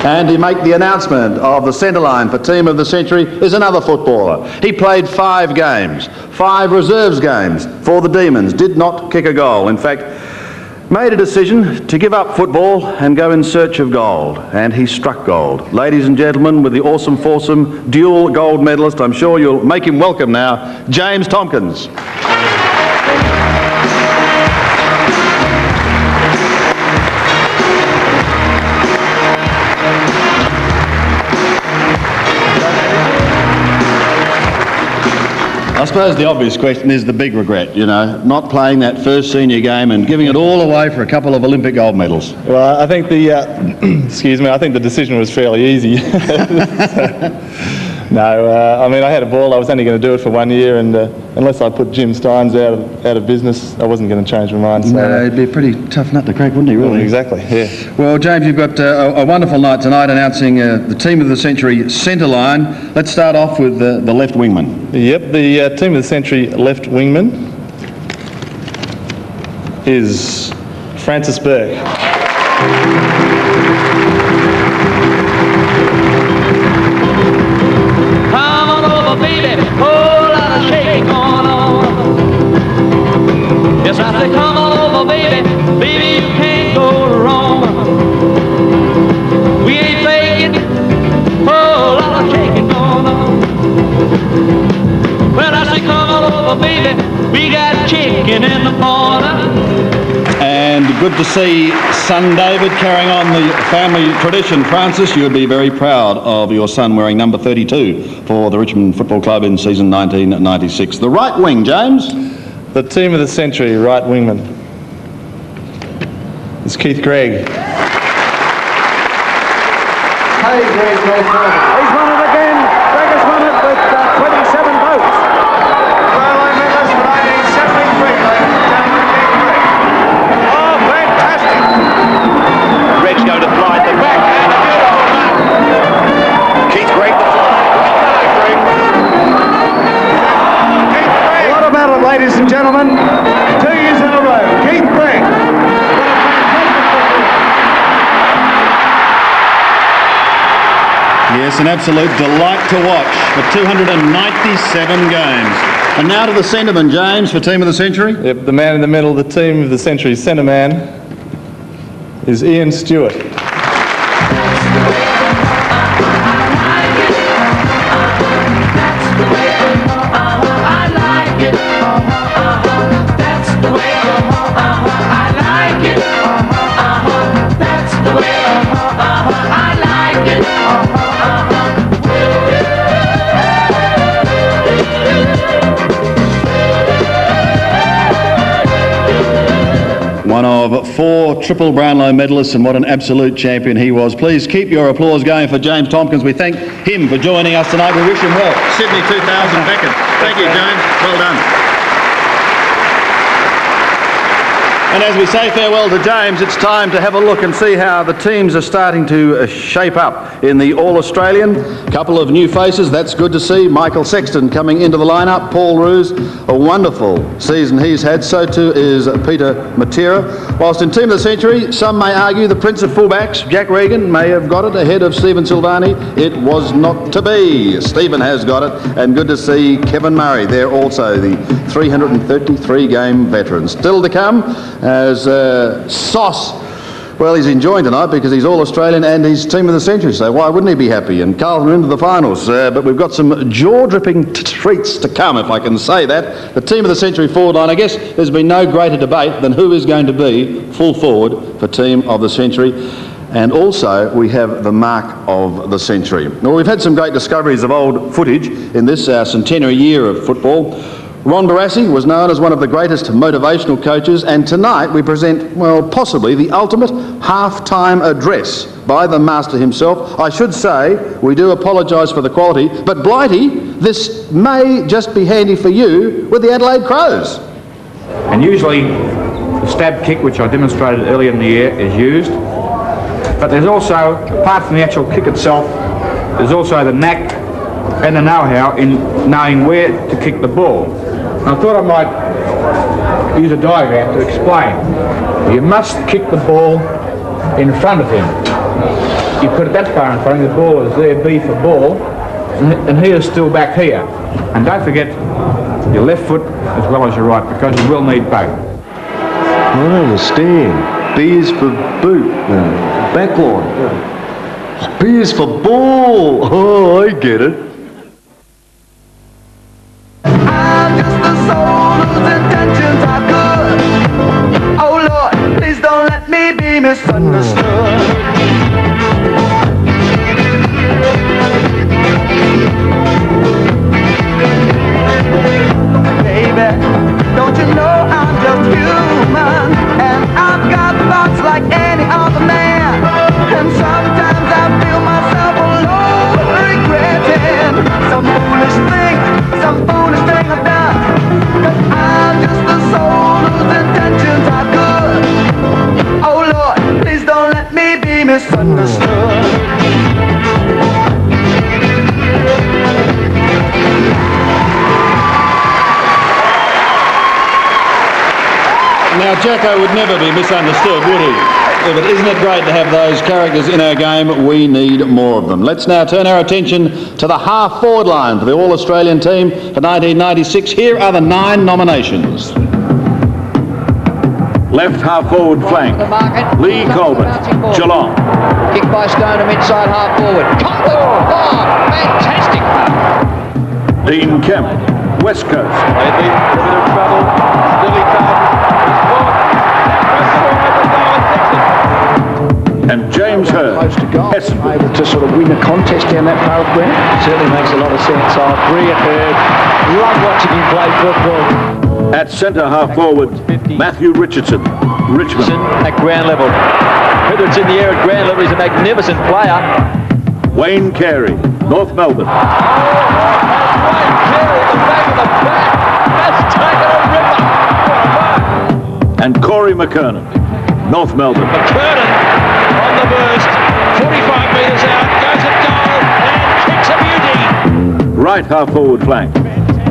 And to make the announcement of the centre line for Team of the Century is another footballer. He played 5 games, 5 reserves games for the Demons, did not kick a goal. In fact, made a decision to give up football and go in search of gold, and he struck gold. Ladies and gentlemen, with the awesome foursome dual gold medalist, I'm sure you'll make him welcome now, James Tomkins. I suppose the obvious question is the big regret, you know, not playing that first senior game and giving it all away for a couple of Olympic gold medals. Well, I think the, excuse me, I think the decision was fairly easy. No, I mean, I had a ball. I was only going to do it for 1 year, and unless I put Jim Steins out of business, I wasn't going to change my mind. So, no, it'd be a pretty tough nut to crack, wouldn't he, really? Well, exactly, yeah. Well, James, you've got a wonderful night tonight announcing the Team of the Century centre line. Let's start off with the left wingman. Yep, the Team of the Century left wingman is Francis Burke. Come on over, baby, whole lot of shaking going on. Yes, I say come on over, baby, baby, you can't go wrong. We ain't faking, whole lot of shaking going on. Well, I say come on over, baby, we got chicken in the corner. And good to see son David carrying on the family tradition. Francis, you would be very proud of your son wearing number 32 for the Richmond Football Club in season 1996. The right wing, James? The Team of the Century right wingman is Keith Gregg. Hey, Greg, no further. He's won it again. Greg has won it with 27 votes. Brownlow medalist for 1973, ladies and gentlemen, Keith Gregg. Oh, fantastic. Greg's going to fly at the back. And a beautiful mark. Keith Gregg the fly. Great Gregg. What about it, ladies and gentlemen? 2 years in a row. Keith Gregg. Yes, an absolute delight to watch for 297 games. And now to the centreman, James, for Team of the Century. Yep, the man in the middle, the Team of the Century centre man is Ian Stewart. One of 4 triple Brownlow medalists, and what an absolute champion he was. Please keep your applause going for James Tomkins. We thank him for joining us tonight. We wish him well. Sydney 2000 Beckett. Thank you, James. Well done. And as we say farewell to James, it's time to have a look and see how the teams are starting to shape up in the All-Australian. Couple of new faces, that's good to see. Michael Sexton coming into the lineup. Paul Roos, a wonderful season he's had. So too is Peter Matera. Whilst in Team of the Century, some may argue the Prince of Fullbacks, Jack Regan, may have got it ahead of Stephen Silvani. It was not to be. Stephen has got it, and good to see Kevin Murray there also, the 333-game veteran. Still to come as Sauce, well, he's enjoying tonight because he's All-Australian and he's Team of the Century, so why wouldn't he be happy? And Carlton are into the finals, but we've got some jaw-dripping treats to come, if I can say that. The Team of the Century forward line, I guess there's been no greater debate than who is going to be full forward for Team of the Century. And also, we have the mark of the century. Well, we've had some great discoveries of old footage in this centenary year of football. Ron Barassi was known as one of the greatest motivational coaches, and tonight we present, well, possibly the ultimate half-time address by the master himself. I should say, we do apologise for the quality, but Blighty, this may just be handy for you with the Adelaide Crows. And usually the stab kick, which I demonstrated earlier in the year, is used. But there's also, apart from the actual kick itself, there's also the knack and the know-how in knowing where to kick the ball. And I thought I might use a diagram to explain. You must kick the ball in front of him. You put it that far in front of him, the ball is there, B for ball, and he is still back here. And don't forget your left foot as well as your right, because you will need both. I understand. B is for boot, backline. B is for ball. Oh, I get it. I'm just a soul whose intentions are good. Oh Lord, please don't let me be misunderstood. Baby, don't you know I'm just human, and I've got thoughts like any other man, and sometimes I feel myself alone, regretting some foolish thing I've done. But I'm just a soul whose intentions are good. Oh Lord, please don't let me be misunderstood. Now, Jacko would never be misunderstood, would he? Yeah, but isn't it great to have those characters in our game? We need more of them. Let's now turn our attention to the half-forward line for the All-Australian team for 1996. Here are the 9 nominations. Left half-forward flank, Lee Colbert, Geelong. Kick by Stoneham inside half-forward. Colbert! Oh, fantastic! Dean Kemp, West Coast. Maybe a bit of trouble. Still he comes. And James Hurd, Essendon. Able to sort of win a contest down that far of ground. Certainly makes a lot of sense. Brilliant Hurd. Love watching him play football. At centre half forward, Matthew Richardson, Richmond. At ground level. Whether it's in the air at ground level, he's a magnificent player. Wayne Carey, North Melbourne. Wayne Carey at the back of the back. That's taken a ripper. And Corey McKernan, North Melbourne. McKernan on the burst, 45 metres out, goes at goal and kicks a beauty. Right half forward flank,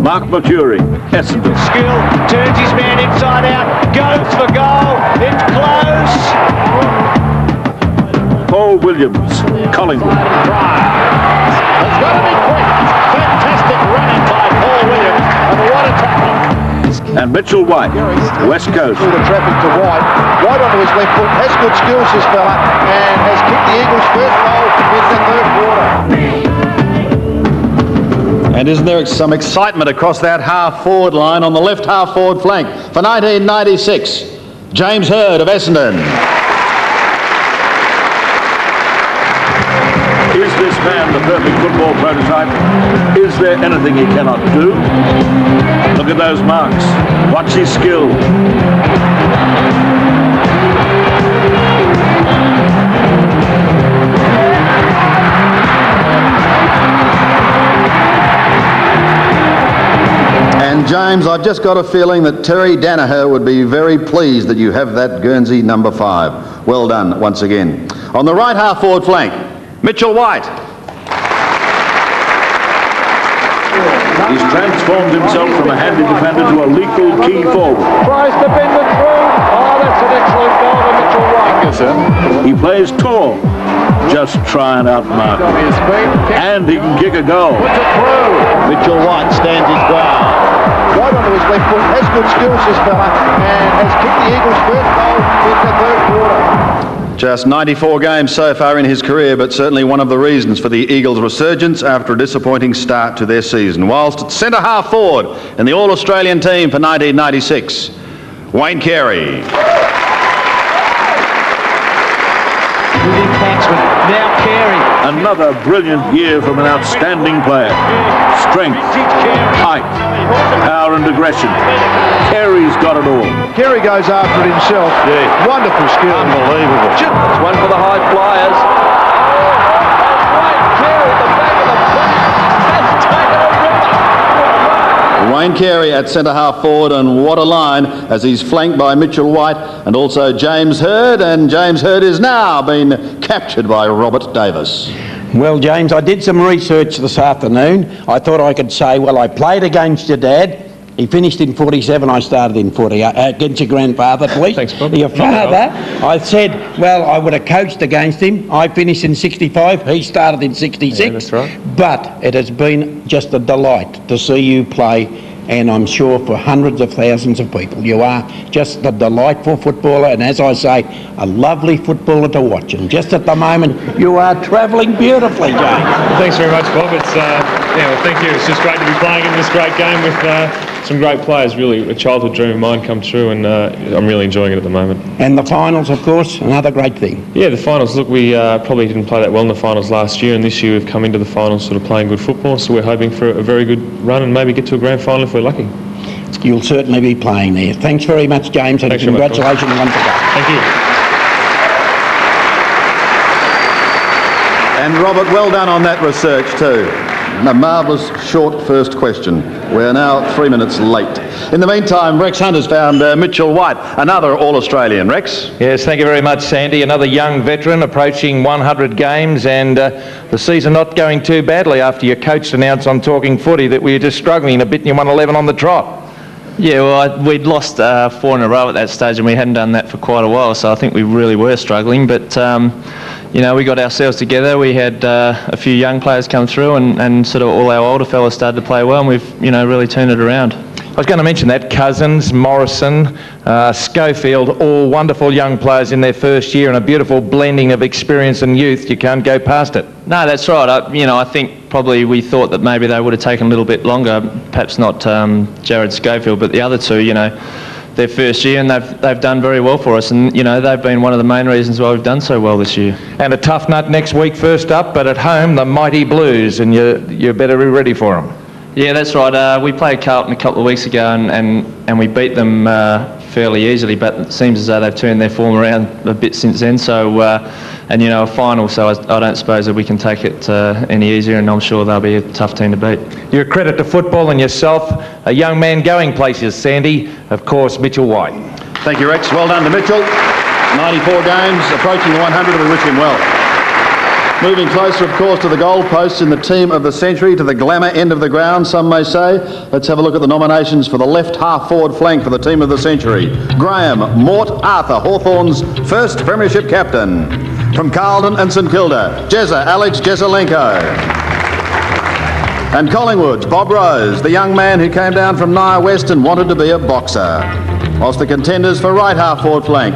Mark Mercury, Essendon. Skill, turns his man inside out, goes for goal, it's close. Paul Williams, Collingwood. It's got to be quick. Fantastic running by Paul Williams, and what a tackle. And Mitchell White, West Coast. Through the traffic to White. White onto his left foot. Has good skills, this fella. And has kicked the Eagles' first goal in the third quarter. And isn't there some excitement across that half-forward line on the left half-forward flank for 1996? James Hurd of Essendon. Is this man the perfect football prototype? Is there anything he cannot do? Look at those marks. Watch his skill. And James, I've just got a feeling that Terry Danaher would be very pleased that you have that Guernsey number 5. Well done once again. On the right half forward flank, Mitchell White. He's transformed himself from a handy defender to a lethal key forward. Tries to bend it through. Oh, that's an excellent goal to Mitchell White. Yes, sir. He plays tall. Just try and outmark him. And he can kick a goal. Puts it through. Mitchell White stands his ground. Right onto his left foot, has good skills this fella, and has kicked the Eagles' first goal in the third quarter. Just 94 games so far in his career, but certainly one of the reasons for the Eagles' resurgence after a disappointing start to their season. Whilst at centre half forward in the All-Australian team for 1996, Wayne Carey. Now Carey. Another brilliant year from an outstanding player. Strength, height, power and aggression. Carey's got it all. Carey goes after it himself. Yeah. Wonderful skill. Unbelievable. It's one for the high flyers. Wayne Carey at centre half forward, and what a line as he's flanked by Mitchell White and also James Hird, and James Hird is now been captured by Robert Davis. Well, James, I did some research this afternoon. I thought I could say, well, I played against your dad. He finished in 47, I started in 48, against your grandfather, please. Thanks, Bob. Your father. I said, well, I would have coached against him. I finished in 65, he started in 66. Yeah, that's right. But it has been just a delight to see you play, and I'm sure for hundreds of thousands of people. You are just a delightful footballer, and as I say, a lovely footballer to watch. And just at the moment, you are travelling beautifully, James. Well, thanks very much, Bob. It's thank you. It's just great to be playing in this great game with some great players. Really, a childhood dream of mine come true, and I'm really enjoying it at the moment. And the finals, of course, another great thing. Yeah, the finals. Look, we probably didn't play that well in the finals last year, and this year we've come into the finals sort of playing good football. So we're hoping for a very good run and maybe get to a grand final if we're lucky. You'll certainly be playing there. Thanks very much, James, and Thanks congratulations once again. Thank you. And Robert, well done on that research too. A marvellous short first question. We're now 3 minutes late. In the meantime, Rex Hunter's found Mitchell White, another All-Australian. Rex? Yes, thank you very much, Sandy. Another young veteran approaching 100 games, and the season not going too badly after your coach announced on Talking Footy that we were just struggling a bit and you won 11 on the trot. Yeah, well, we'd lost 4 in a row at that stage, and we hadn't done that for quite a while, so I think we really were struggling. But, you know, we got ourselves together. We had a few young players come through, and sort of all our older fellas started to play well, and we've, you know, really turned it around. I was going to mention that. Cousins, Morrison, Schofield, all wonderful young players in their first year, and a beautiful blending of experience and youth. You can't go past it. No, that's right. I think probably we thought that maybe they would have taken a little bit longer, perhaps not Jared Schofield, but the other two, you know, their first year, and they've done very well for us, and you know, they've been one of the main reasons why we've done so well this year. And a tough nut next week first up, but at home the mighty Blues, and you better be ready for them. Yeah, that's right. We played Carlton a couple of weeks ago, and we beat them fairly easily, but it seems as though they've turned their form around a bit since then. So, and you know, a final, so I don't suppose that we can take it any easier, and I'm sure they'll be a tough team to beat. You're a credit to football and yourself, a young man going places, Sandy. Of course, Mitchell White. Thank you, Rex. Well done to Mitchell. 94 games, approaching 100, and we wish him well. Moving closer, of course, to the goalposts in the team of the century, to the glamour end of the ground, some may say. Let's have a look at the nominations for the left half-forward flank for the team of the century. Graham Mort Arthur, Hawthorn's first premiership captain. From Carlton and St Kilda, Alex Jesselenko. And Collingwood's Bob Rose, the young man who came down from Naya West and wanted to be a boxer. Whilst the contenders for right half-forward flank,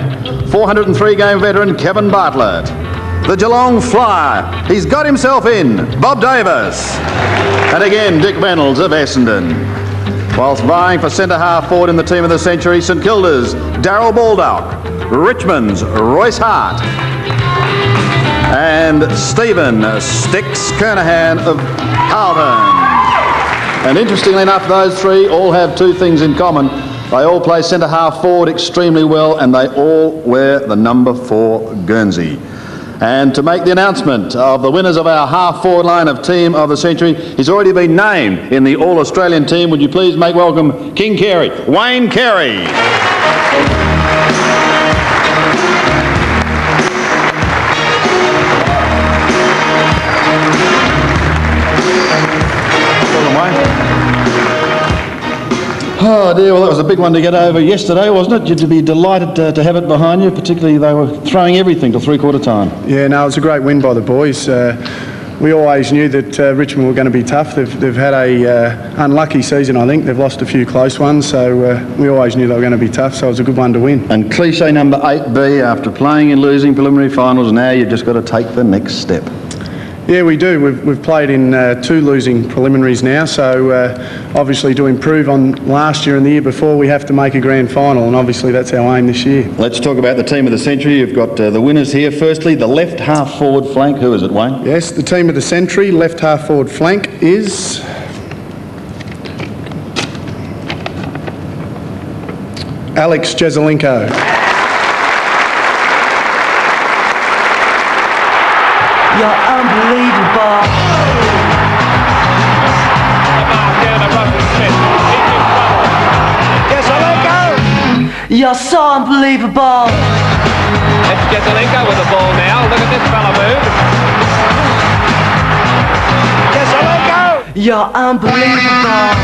403-game veteran Kevin Bartlett. The Geelong Flyer, he's got himself in, Bob Davis. And again, Dick Reynolds of Essendon. Whilst vying for centre half forward in the team of the century, St Kilda's Darryl Baldock, Richmond's Royce Hart, and Stephen Sticks Kernahan of Carlton. And interestingly enough, those three all have two things in common. They all play centre half forward extremely well, and they all wear the number 4 Guernsey. And to make the announcement of the winners of our half-forward line of Team of the Century, he's already been named in the All-Australian team. Would you please make welcome King Carey, Wayne Carey. Oh dear, well that was a big one to get over yesterday, wasn't it? You'd be delighted to have it behind you, particularly they were throwing everything till three-quarter time. Yeah, no, it was a great win by the boys. We always knew that Richmond were going to be tough. They've had a unlucky season, I think. They've lost a few close ones, so we always knew they were going to be tough, so it was a good one to win. And cliche number 8B, after playing and losing preliminary finals, now you've just got to take the next step. Yeah, we do. We've played in 2 losing preliminaries now, so obviously to improve on last year and the year before, we have to make a grand final, and obviously that's our aim this year. Let's talk about the team of the century. You've got the winners here. Firstly, the left half-forward flank. Who is it, Wayne? Yes, the team of the century, left half-forward flank is... Alex Jesaulenko. You're unbelievable. You're so unbelievable. It's Jesaulenko with the ball now. Look at this fella move. Jesaulenko! You're unbelievable.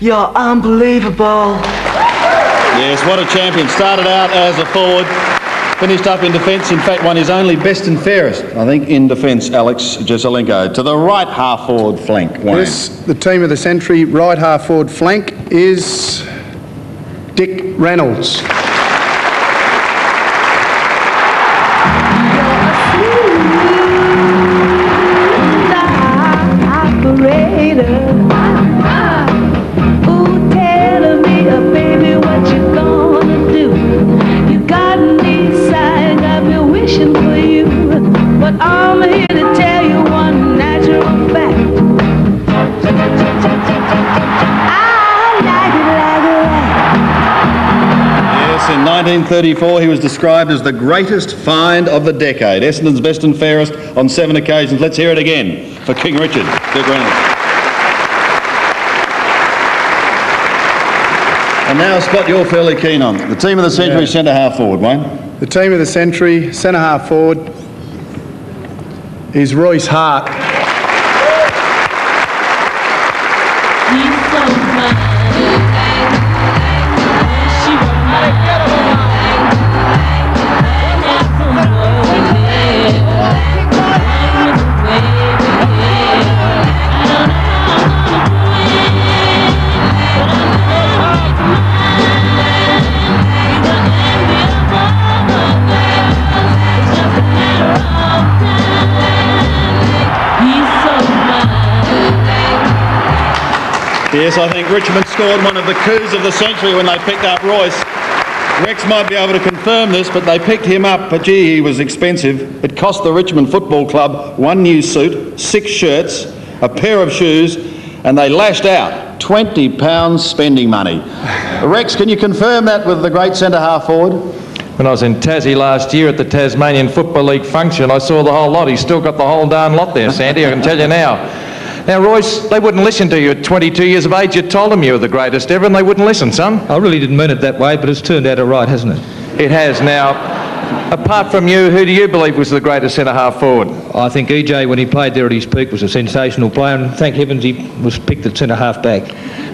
You're unbelievable. Yes, what a champion. Started out as a forward, finished up in defence. In fact, won his only best and fairest, I think, in defence, Alex Jesaulenko. To the right half-forward flank, Wayne. Yes, the team of the century, right half-forward flank is Dick Reynolds. But I'm here to tell you one natural fact. I like it like Yes, in 1934 he was described as the greatest find of the decade. Essendon's best and fairest on 7 occasions. Let's hear it again for King Richard, Dick Reynolds. And now a spot you're fairly keen on. The team of the century, yeah. Centre half forward, Wayne. The team of the century, centre half forward, is Royce Hart. Yes, I think Richmond scored one of the coups of the century when they picked up Royce. Rex might be able to confirm this, but they picked him up, but gee, he was expensive. It cost the Richmond Football Club 1 new suit, 6 shirts, a pair of shoes, and they lashed out £20 spending money. Rex, can you confirm that with the great centre half forward? When I was in Tassie last year at the Tasmanian Football League function, I saw the whole lot. He's still got the whole darn lot there, Sandy, I can tell you now. Now, Royce, they wouldn't listen to you at 22 years of age. You told them you were the greatest ever, and they wouldn't listen, son. I really didn't mean it that way, but it's turned out all right, hasn't it? It has. Now, apart from you, who do you believe was the greatest centre-half forward? I think EJ, when he played there at his peak, was a sensational player, and thank heavens he was picked at centre-half back.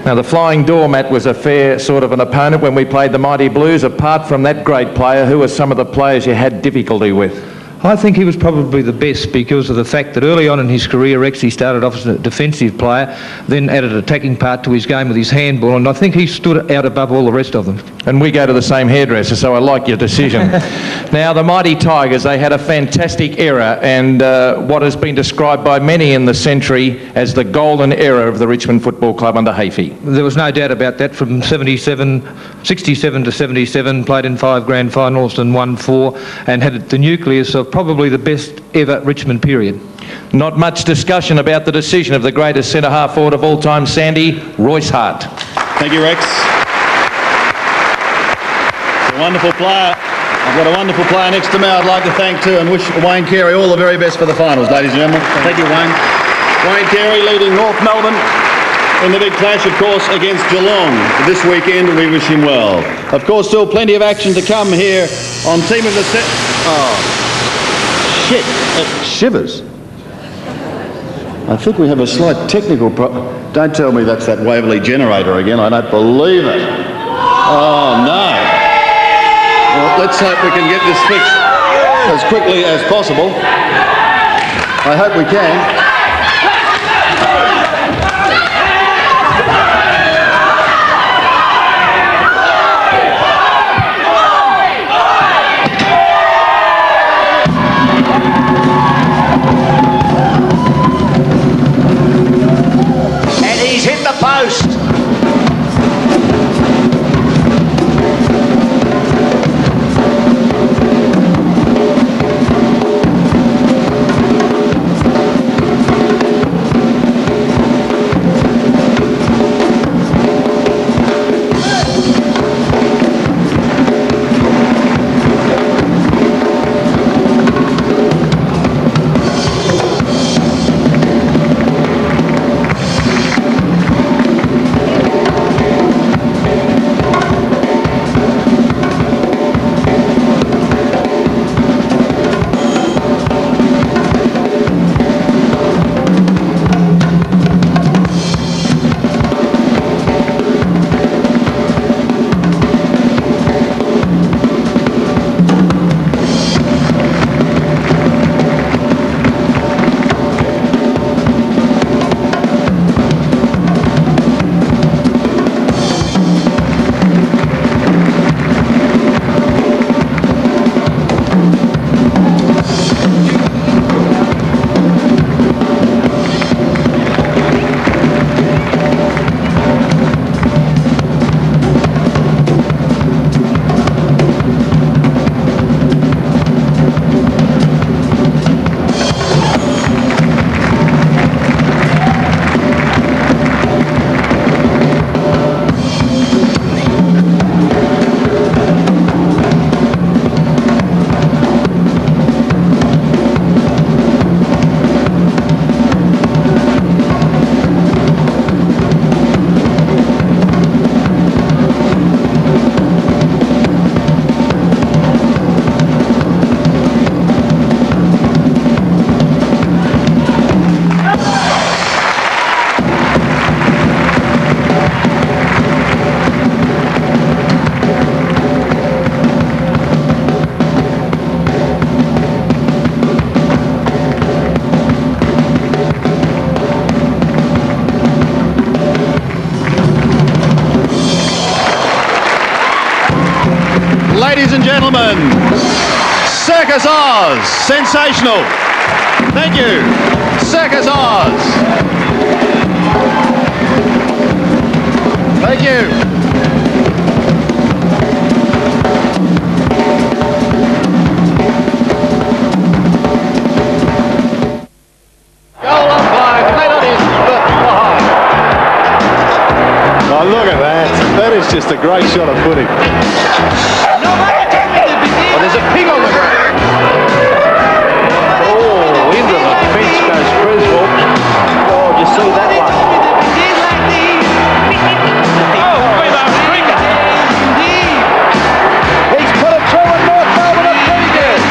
Now, the Flying Doormat was a fair sort of an opponent when we played the Mighty Blues. Apart from that great player, who were some of the players you had difficulty with? I think he was probably the best because of the fact that early on in his career, Rex, he started off as a defensive player, then added an attacking part to his game with his handball, and I think he stood out above all the rest of them. And we go to the same hairdresser, so I like your decision. Now, the Mighty Tigers, they had a fantastic era, and what has been described by many in the century as the golden era of the Richmond Football Club under Hafey. There was no doubt about that. From 67 to 77, played in 5 grand finals and won 4, and had the nucleus of probably the best ever Richmond period. Not much discussion about the decision of the greatest centre-half forward of all time, Sandy, Royce Hart. Thank you, Rex. It's a wonderful player. I've got a wonderful player next to me I'd like to thank too, and wish Wayne Carey all the very best for the finals, ladies and gentlemen. Thank you, Wayne. Wayne Carey leading North Melbourne in the big clash, of course, against Geelong this weekend, and we wish him well. Of course, still plenty of action to come here on Team of the Set. Oh, shit. Shivers. I think we have a slight technical problem. Don't tell me that's that Waverley generator again. I don't believe it. Oh, no. Well, let's hope we can get this fixed as quickly as possible. I hope we can. He's hit the post. Ladies and gentlemen, Circus Oz, sensational. Thank you, Circus Oz. Thank you. Oh, look at that. That is just a great shot of footy. Oh, there's a pig on the ground. Oh, into the fence goes Creswell. Oh, did you see that one? Oh, with a finger. He's put it through and North Melbourne are pretty good.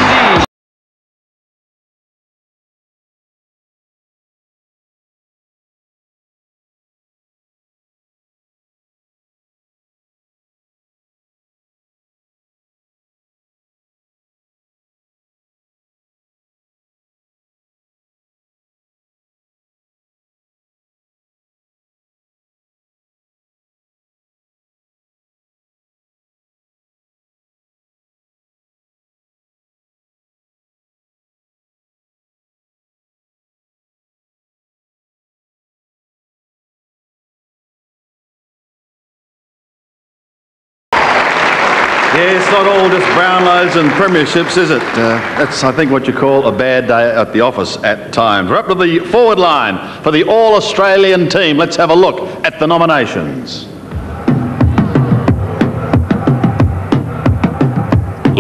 Yeah, it's not all just Brownlows and premierships, is it? That's, I think, what you call a bad day at the office at times. We're up to the forward line for the All-Australian team. Let's have a look at the nominations.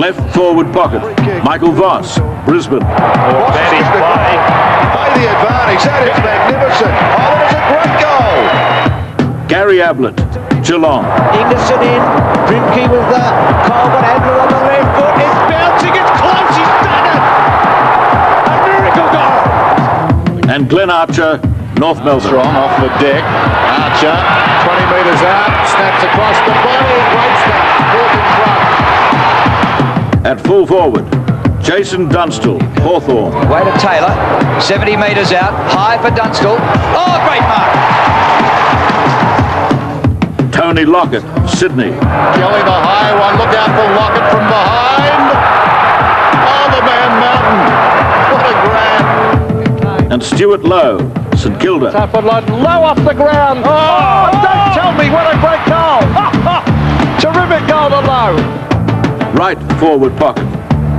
Left forward pocket, Michael Voss, Brisbane. Advantage play. Play the advantage. That is magnificent. Oh, that is a great goal. Gary Ablett, Geelong. Henderson in. Grimke with Colbert. Adler on the left foot. It's bouncing. It's close. He's done it. A miracle goal. And Glenn Archer, North Melbourne. Strong off the deck. Archer, 20 metres out, snaps across the body. Great start. Fourth in front. At full forward, Jason Dunstall, Hawthorn. Way to Taylor, 70 metres out, high for Dunstall. Oh, great mark. Tony Lockett, Sydney. Kelly the high one. Look out for Lockett from behind. Oh, the man Mountain. What a grab. And Stuart Lowe, St Kilda. Stafford low off the ground. Oh, don't tell me what a great goal. Terrific goal to Lowe. Right forward pocket,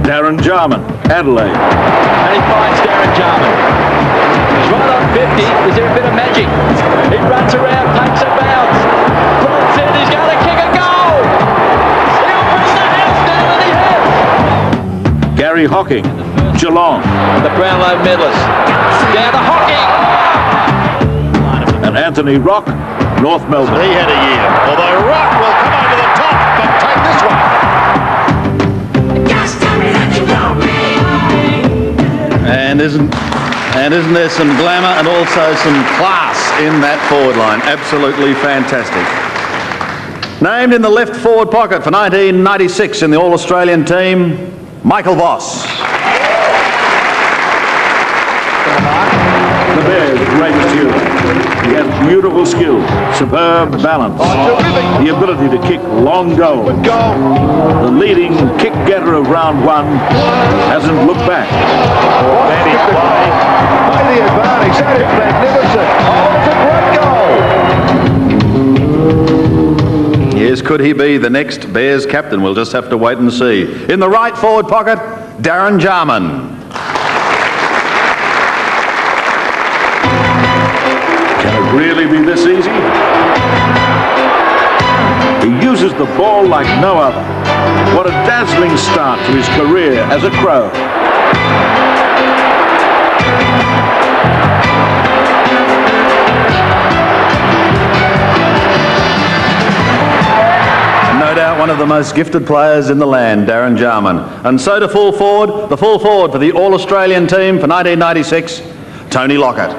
Darren Jarman, Adelaide. And he finds Darren Jarman. He's right on 50. Is there a bit of magic? He runs around, takes a bounce. Puts in, he's going to kick a goal. He'll bring the house down, and he has. Gary Hocking, Geelong. The Brownlow medalist. Down to Hocking. And Anthony Rock, North Melbourne. He had a year. Although Rock will come over the top, but take this one. And isn't there some glamour and also some class in that forward line? Absolutely fantastic. Named in the left forward pocket for 1996 in the All-Australian team, Michael Voss. The Bears' greatest hero. He has beautiful skill, superb balance, the ability to kick long goals. The leading kick getter of round one hasn't looked back. Advantage play. Play the advantage. That is magnificent. Oh, it's a great goal. Yes, could he be the next Bears captain? We'll just have to wait and see. In the right forward pocket, Darren Jarman. Can it really be this easy? He uses the ball like no other. What a dazzling start to his career as a Crow. No doubt one of the most gifted players in the land, Darren Jarman. And so to full forward, the full forward for the All-Australian team for 1996, Tony Lockett.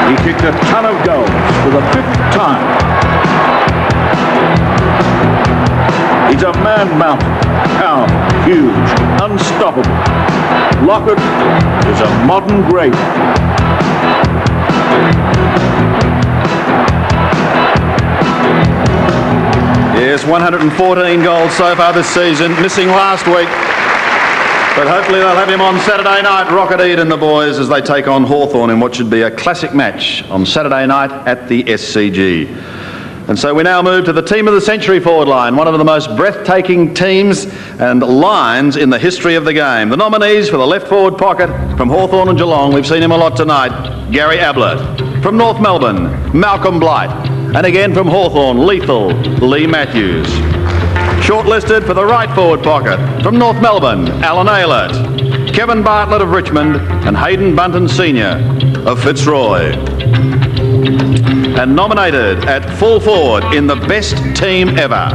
He kicked a ton of goals for the 5th time. He's a man-mountain, powerful, huge, unstoppable. Lockett is a modern great. Yes, 114 goals so far this season, missing last week. But hopefully they'll have him on Saturday night, Rocket Eden, the boys, as they take on Hawthorn in what should be a classic match on Saturday night at the SCG. And so we now move to the team of the century forward line, one of the most breathtaking teams and lines in the history of the game. The nominees for the left forward pocket from Hawthorn and Geelong, we've seen him a lot tonight, Gary Ablett. From North Melbourne, Malcolm Blight. And again from Hawthorn, lethal, Lee Matthews. Shortlisted for the right forward pocket from North Melbourne, Alan Aylett, Kevin Bartlett of Richmond, and Hayden Bunton Sr. of Fitzroy. And nominated at full forward in the best team ever,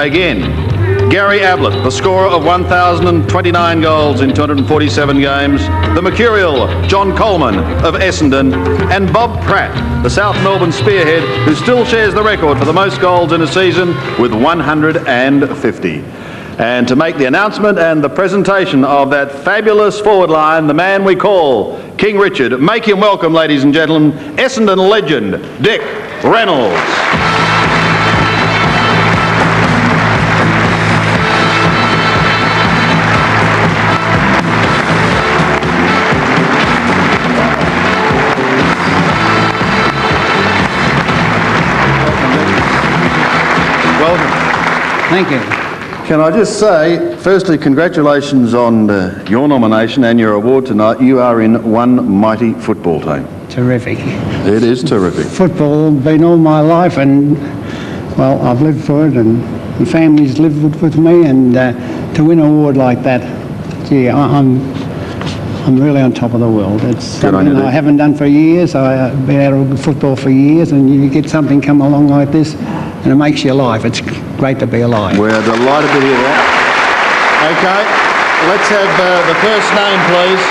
again, Gary Ablett, the scorer of 1,029 goals in 247 games, the Mercurial John Coleman of Essendon, and Bob Pratt, the South Melbourne spearhead, who still shares the record for the most goals in a season with 150. And to make the announcement and the presentation of that fabulous forward line, the man we call King Richard. Make him welcome, ladies and gentlemen, Essendon legend, Dick Reynolds. Welcome. Thank you. Can I just say, firstly, congratulations on your nomination and your award tonight. You are in one mighty football team. Terrific. It is terrific. Football been all my life, and well, I've lived for it, and the family's lived with me, and to win an award like that, gee, I'm really on top of the world. It's something I haven't done for years. I've been out of football for years, and you get something come along like this, and it makes you alive. It's great to be alive. We're delighted to hear that. Okay, let's have the first name, please.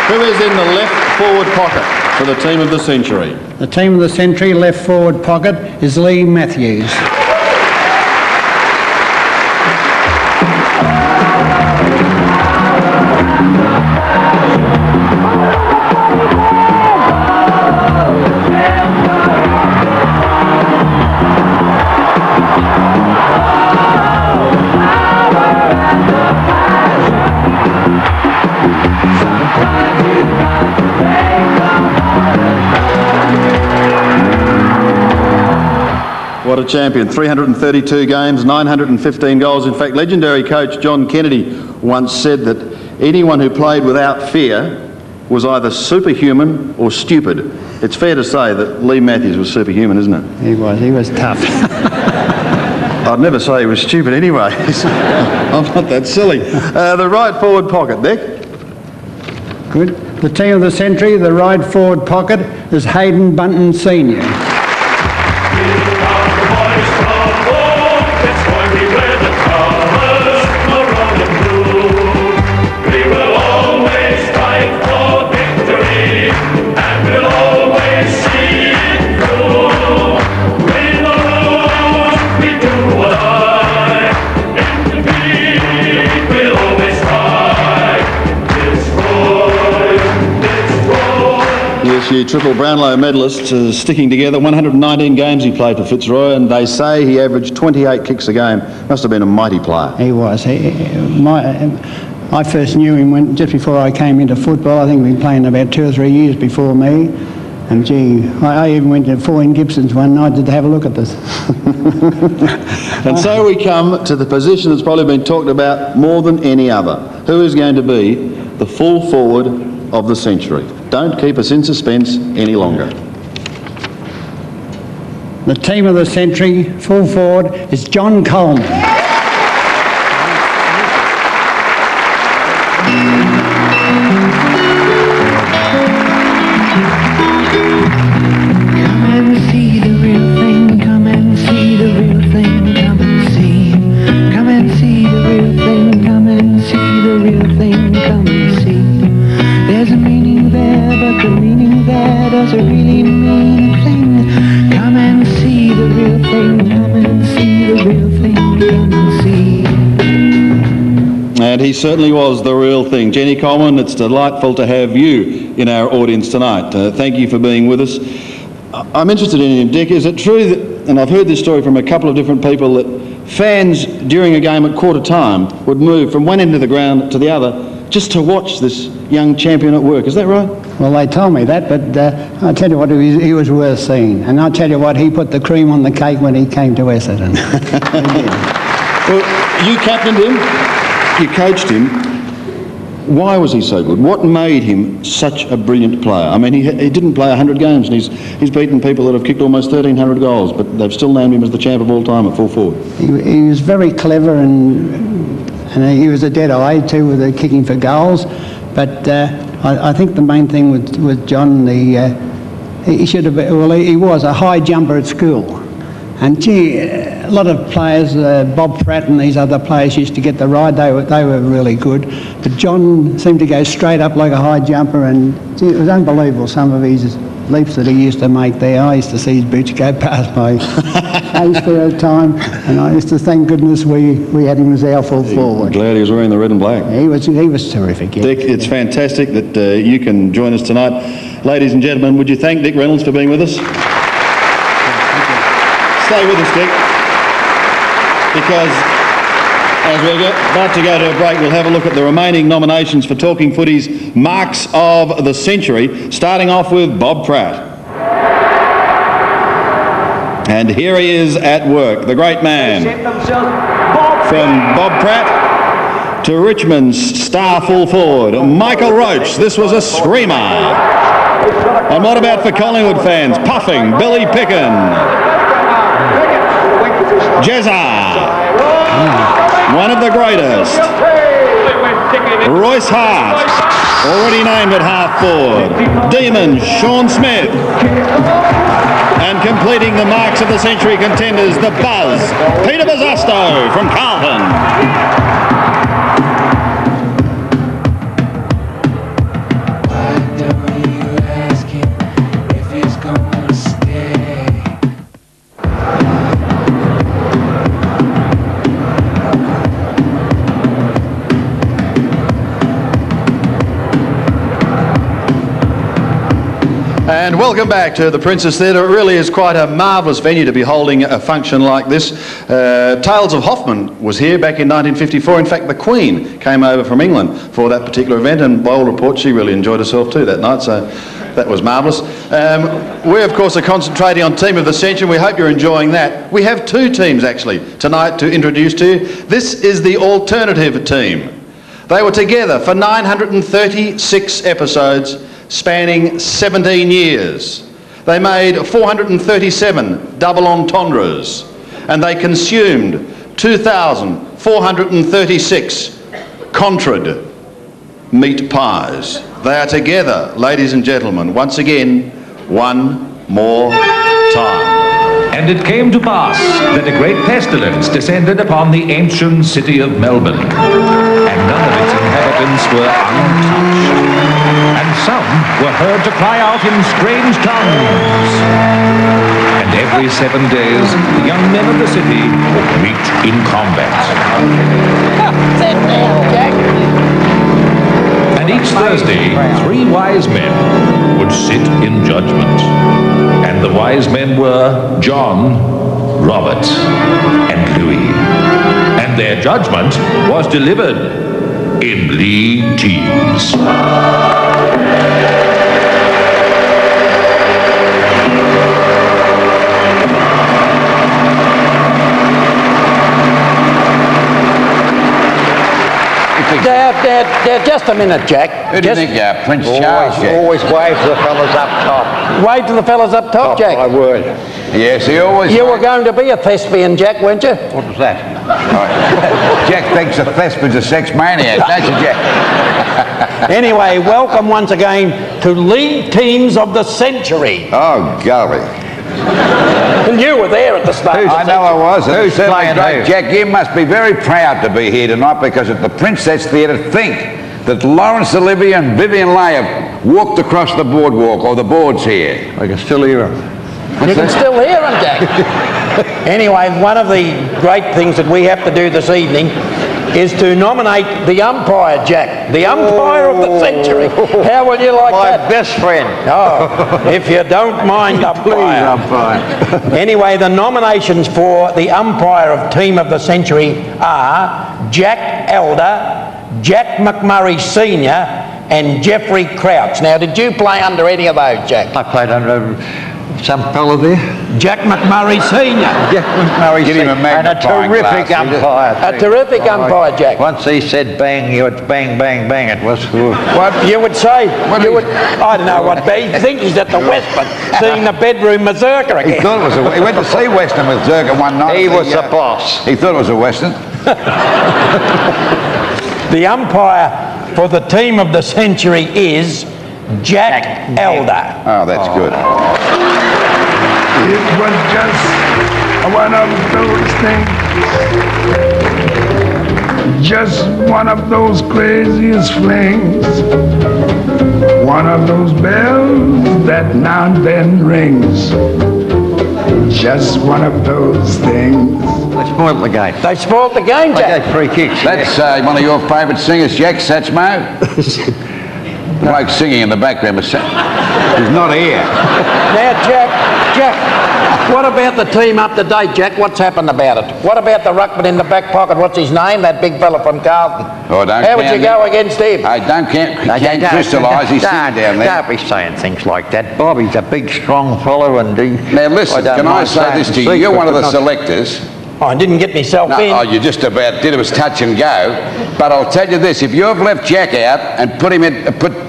Who is in the left forward pocket for the team of the century? The team of the century left forward pocket is Lee Matthews. What a champion. 332 games, 915 goals. In fact, legendary coach John Kennedy once said that anyone who played without fear was either superhuman or stupid. It's fair to say that Lee Matthews was superhuman, isn't it? He was tough. I'd never say he was stupid anyway. I'm not that silly. The right forward pocket, Dick. Good. The team of the century, the right forward pocket is Hayden Bunton Senior. Triple Brownlow medalist sticking together. 119 games he played for Fitzroy, and they say he averaged 28 kicks a game. Must have been a mighty player. He was. I first knew him just before I came into football. I think he'd been playing about 2 or 3 years before me. And gee, I even went to Foyne Gibson's one night to have a look at this. And so we come to the position that's probably been talked about more than any other. Who is going to be the full forward of the century? Don't keep us in suspense any longer. The team of the century, full forward, is John Coleman. And he certainly was the real thing. Jenny Coleman, it's delightful to have you in our audience tonight. Thank you for being with us. I'm interested in him, Dick. Is it true that, and I've heard this story from a couple of different people, that fans during a game at quarter time would move from one end of the ground to the other just to watch this young champion at work? Is that right? Well, they told me that, but I tell you what, he was worth seeing. And I'll tell you what, he put the cream on the cake when he came to Essendon. Well, you captained him, you coached him. Why was he so good? What made him such a brilliant player? I mean, he didn't play 100 games, and he's beaten people that have kicked almost 1,300 goals, but they've still named him as the champ of all time at full forward. He was very clever, and he was a dead eye too with the kicking for goals. But I think the main thing with John, he should have been, well, he was a high jumper at school. And gee, a lot of players, Bob Pratt and these other players used to get the ride. They were really good. But John seemed to go straight up like a high jumper, and gee, it was unbelievable, some of his leaps that he used to make there. I used to see his boots go past my face there at the time, and I used to thank goodness we had him as our full forward. Glad he was wearing the red and black. He was terrific. Yeah. Dick, it's fantastic that you can join us tonight. Ladies and gentlemen, would you thank Dick Reynolds for being with us? Stay with us, Dick, because as we're about to go to a break, we'll have a look at the remaining nominations for Talking Footy's Marks of the Century, starting off with Bob Pratt. And here he is at work, the great man. From Bob Pratt to Richmond's star full forward, Michael Roach. This was a screamer. And what about for Collingwood fans? Puffing Billy Picken. greatest. Royce Hart, already named at half forward. Demon, Sean Smith. And completing the marks of the century contenders, the Buzz, Peter Bosustow from Carlton. And welcome back to the Princess Theatre. It really is quite a marvellous venue to be holding a function like this. Tales of Hoffman was here back in 1954. In fact, the Queen came over from England for that particular event, and by all reports she really enjoyed herself too that night, so that was marvellous. We, of course, are concentrating on Team of the Century. We hope you're enjoying that. We have two teams, actually, tonight to introduce to you. This is the alternative team. They were together for 936 episodes, spanning 17 years. They made 437 double entendres, and they consumed 2,436 contrad meat pies. They are together, ladies and gentlemen, once again, one more time. And it came to pass that a great pestilence descended upon the ancient city of Melbourne, and none of its inhabitants were untouched. And some were heard to cry out in strange tongues. And every 7 days, the young men of the city would meet in combat. Sit down, Jack. And each Thursday, 3 wise men would sit in judgment. And the wise men were John, Robert, and Louis. And their judgment was delivered in league teams. Dad, just a minute, Jack. Who do you think you are, Prince Charles, Jack? Always wave to the fellas up top. Wave to the fellas up top, Jack. My word. Yes, he always... You were going to be a thespian, Jack, weren't you? What was that? Jack thinks a thespian's a sex maniac, don't you, Jack? Anyway, welcome once again to League Teams of the Century. Oh, golly. And you were there at the start. I know I was. Who's playing great. who? Jack, you must be very proud to be here tonight, because at the Princess Theatre, think that Laurence Olivier and Vivian Leigh have walked across the boardwalk, or the boards here. I can still hear them. You can still hear them, Jack. Anyway, one of the great things that we have to do this evening is to nominate the umpire, Jack. The umpire of the century. How would you like that? My best friend. Oh, if you don't mind, umpire. Please, umpire. Anyway, the nominations for the umpire of Team of the Century are Jack Elder, Jack McMurray Sr. and Jeffrey Crouch. Now, did you play under any of those, Jack? I played under some fellow there. Jack McMurray Sr. Jack McMurray Sr. And a terrific umpire. A terrific umpire, Jack. Once he said bang, you would bang, bang, bang. It was good. What you would say? I don't know what. He thinks he's at the Western, seeing the bedroom mazurka again. He thought it was he went to see Western with Zerka one night. He was the boss. He thought it was a Western. The umpire for the Team of the Century is Jack Elder. Oh, that's good. It was just one of those things, just one of those craziest flings, one of those bells that now and then rings, just one of those things. They spoiled the game. They spoiled the game, Jack. They gave 3 kicks. That's one of your favourite singers, Jack Satchmo. Bloke singing in the background, but he's not here. Now, Jack, what about the team up to date, Jack? What's happened about it? What about the ruckman in the back pocket? What's his name? That big fella from Carlton. Oh, don't How would you go against him? I can't crystallise. He's sitting down there. Don't be saying things like that. Bobby's a big, strong fellow, and he... Now, listen, can I say this to you? You're one of the selectors. I didn't get myself in. Oh, you just about did. It was touch and go. But I'll tell you this, if you've left Jack out and put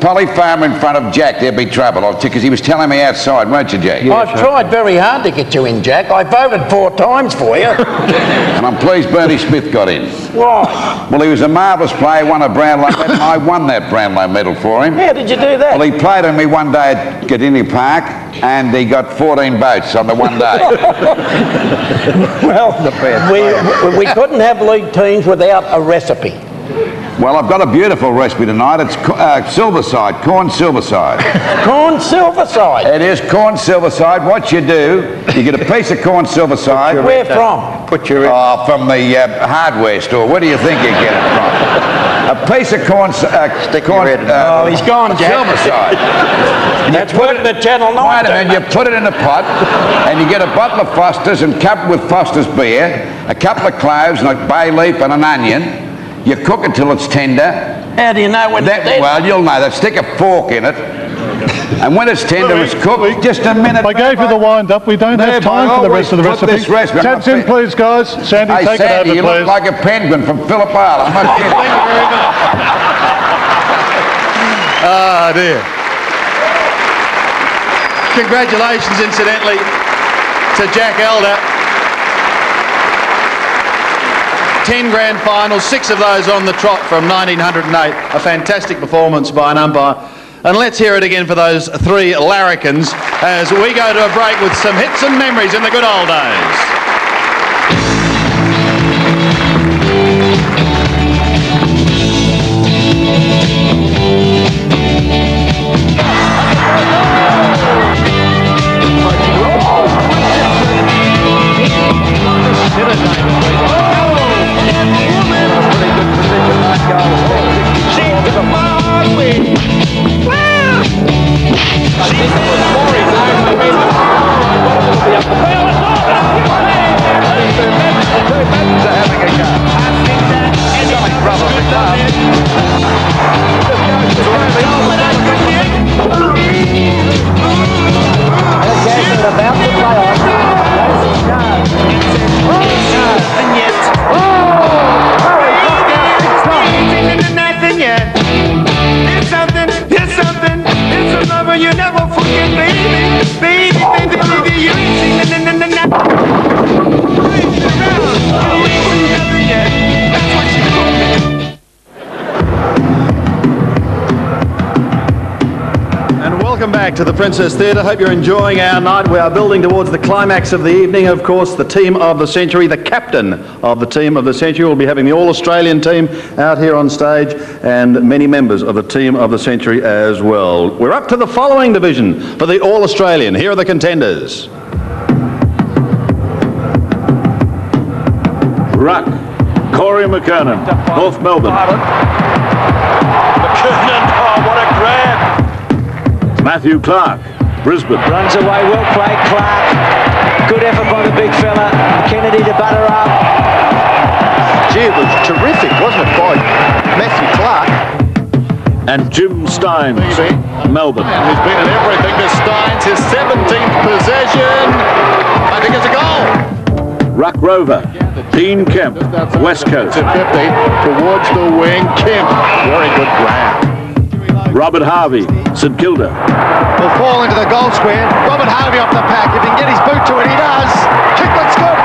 Polly Farmer in front of Jack, there'll be trouble. Because he was telling me outside, weren't you, Jack? I've tried very hard to get you in, Jack. I voted 4 times for you. And I'm pleased Bernie Smith got in. Why? Well, he was a marvellous player, won a Brownlow medal, and I won that Brownlow medal for him. How did you do that? Well, he played on me one day at Gardenia Park, and he got 14 votes on the one day. Well, we couldn't have league teams without a recipe. Well, I've got a beautiful recipe tonight. It's silverside, corn silverside. Corn silverside? It is corn silverside. What you do, you get a piece of corn silverside. Where from? From the hardware store. Where do you think you get it from? A piece of corn... he's gone, Jack. Silverside. That's working at Channel 9. Wait a minute, you put it in a pot, and you get a bottle of Foster's and cup it with Foster's beer, a couple of cloves and a bay leaf and an onion. You cook it till it's tender. How do you know when it's tender? Well, you'll know that. Stick a fork in it. And when it's tender, it's cooked. Just a minute. I gave you the wind-up. We don't have time for the rest of the recipe. Tabs in, please, guys. Sandy, hey, take Sandy, it over, you please. look like a penguin from Phillip Island. Thank you very much. Ah, dear. Congratulations, incidentally, to Jack Elder. 10 grand finals, 6 of those on the trot from 1908. A fantastic performance by an umpire. And let's hear it again for those 3 larrikins as we go to a break with some hits and memories in the good old days. Welcome back to the Princess Theatre. Hope you're enjoying our night. We are building towards the climax of the evening. Of course, the team of the century, the captain of the team of the century, will be having the All-Australian team out here on stage and many members of the team of the century as well. We're up to the following division for the All-Australian. Here are the contenders. Ruck, Corey McKernan, North Melbourne. McKernan, oh, what a grab! Matthew Clark, Brisbane. Runs away, well played, Clark. Good effort by the big fella. Kennedy to butter up. Gee, it was terrific, wasn't it, by Matthew Clark? And Jim Steins, Melbourne. He's been at everything to Steins, his 17th possession. I think it's a goal. Ruck Rover, Dean Kemp, West Coast. At 50, towards the wing, Kemp. Very good grab. Robert Harvey, St Kilda. Will fall into the goal square. Robert Harvey off the pack. If he can get his boot to it, he does. Kick, that's good.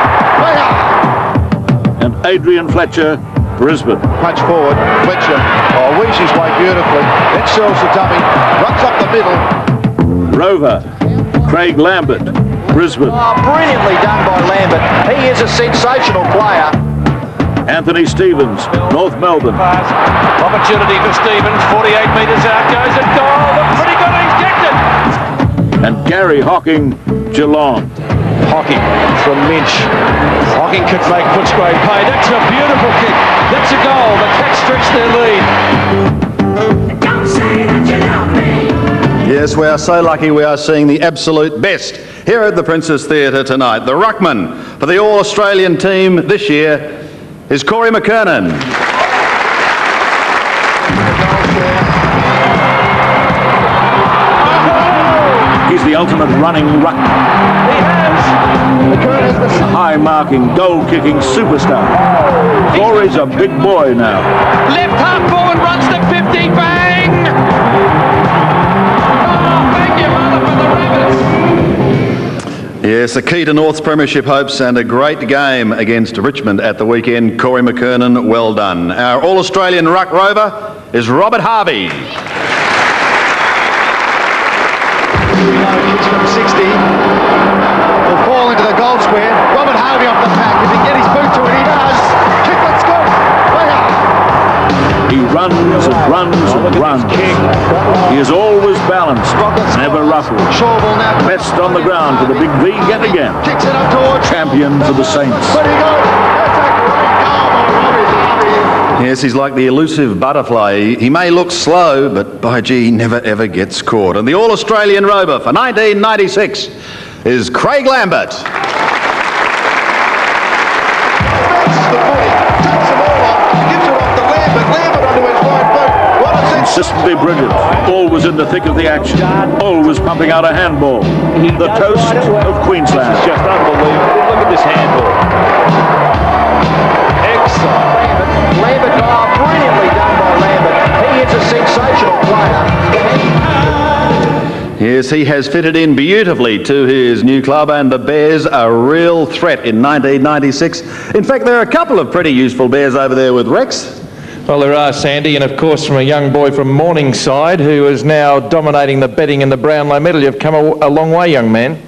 And Adrian Fletcher, Brisbane. Punch forward. Fletcher. Oh, weaves his way beautifully. Then sells the dummy. Runs up the middle. Rover, Craig Lambert, Brisbane. Oh, brilliantly done by Lambert. He is a sensational player. Anthony Stevens, North Melbourne. Opportunity for Stevens, 48 metres out, goes a goal, look pretty good, he's kicked it! And Gary Hocking, Geelong. Hocking from Lynch. Hocking could make Footscray pay, that's a beautiful kick, that's a goal, the Cats stretch their lead. Don't say that you love me. Yes, we are so lucky we are seeing the absolute best here at the Princess Theatre tonight. The ruckman for the All-Australian team this year is Corey McKernan. He's the ultimate running ruckman. He has. High-marking, goal-kicking superstar. Corey's a big boy now. Left half forward, runs to 50, bang! Oh, thank you, mother, for the Rabbits. Yes, the key to North's premiership hopes and a great game against Richmond at the weekend. Corey McKernan, well done. Our All-Australian ruck rover is Robert Harvey. Kicks from 60. Will fall into the goal square. Robert Harvey off the pack. If he can get his boot to it, he does. Kick, let's go. He runs and runs and runs. He is always balanced, never ruffled. Best on the ground for the big V yet again. Kicks it up towards champion for the Saints. But he goes. That's a great goal by Robbie Harvey. Yes, he's like the elusive butterfly. He may look slow, but by gee, he never ever gets caught. And the All-Australian rover for 1996 is Craig Lambert. Consistently brilliant, always in the thick of the action, always pumping out a handball. The toast of Queensland. It's just unbelievable. Look at this handball. Excellent. Lambert, brilliantly done by Lambert. He is a sensational player. Yes, he has fitted in beautifully to his new club, and the Bears are a real threat in 1996. In fact, there are a couple of pretty useful Bears over there with Rex. Well, there are, Sandy, and of course from a young boy from Morningside who is now dominating the betting in the Brownlow medal. You've come a long way, young man.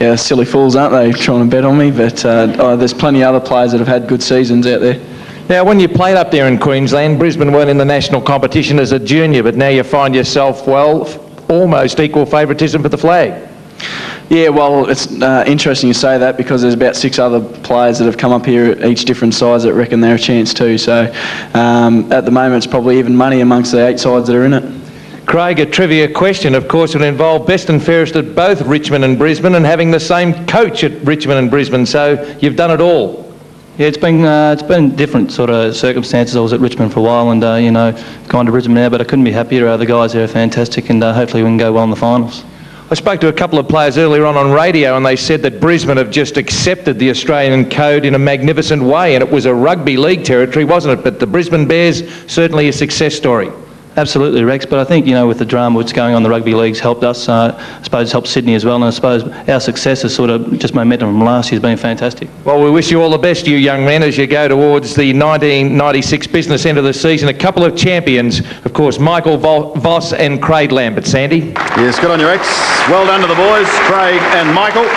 Yeah, silly fools, aren't they, trying to bet on me? But there's plenty of other players that have had good seasons out there. Now, when you played up there in Queensland, Brisbane weren't in the national competition as a junior, but now you find yourself, well, almost equal favouritism for the flag. Yeah, well, it's interesting you say that because there's about 6 other players that have come up here, each different sides, that reckon they're a chance too. So at the moment it's probably even money amongst the 8 sides that are in it. Craig, a trivia question, of course, would involve best and fairest at both Richmond and Brisbane and having the same coach at Richmond and Brisbane, so you've done it all. Yeah, it's been different sort of circumstances. I was at Richmond for a while and, you know, gone to Brisbane now, but I couldn't be happier. The guys there are fantastic and hopefully we can go well in the finals. I spoke to a couple of players earlier on radio and they said that Brisbane have just accepted the Australian code in a magnificent way, and it was a rugby league territory, wasn't it? But the Brisbane Bears, certainly a success story. Absolutely, Rex, but I think, you know, with the drama that's going on, the rugby league's helped us. I suppose it's helped Sydney as well, and I suppose our success has sort of just momentum from last year's been fantastic. Well, we wish you all the best, you young men, as you go towards the 1996 business end of the season. A couple of champions, of course, Michael Voss and Craig Lambert. Sandy? Yes, good on you, Rex. Well done to the boys, Craig and Michael.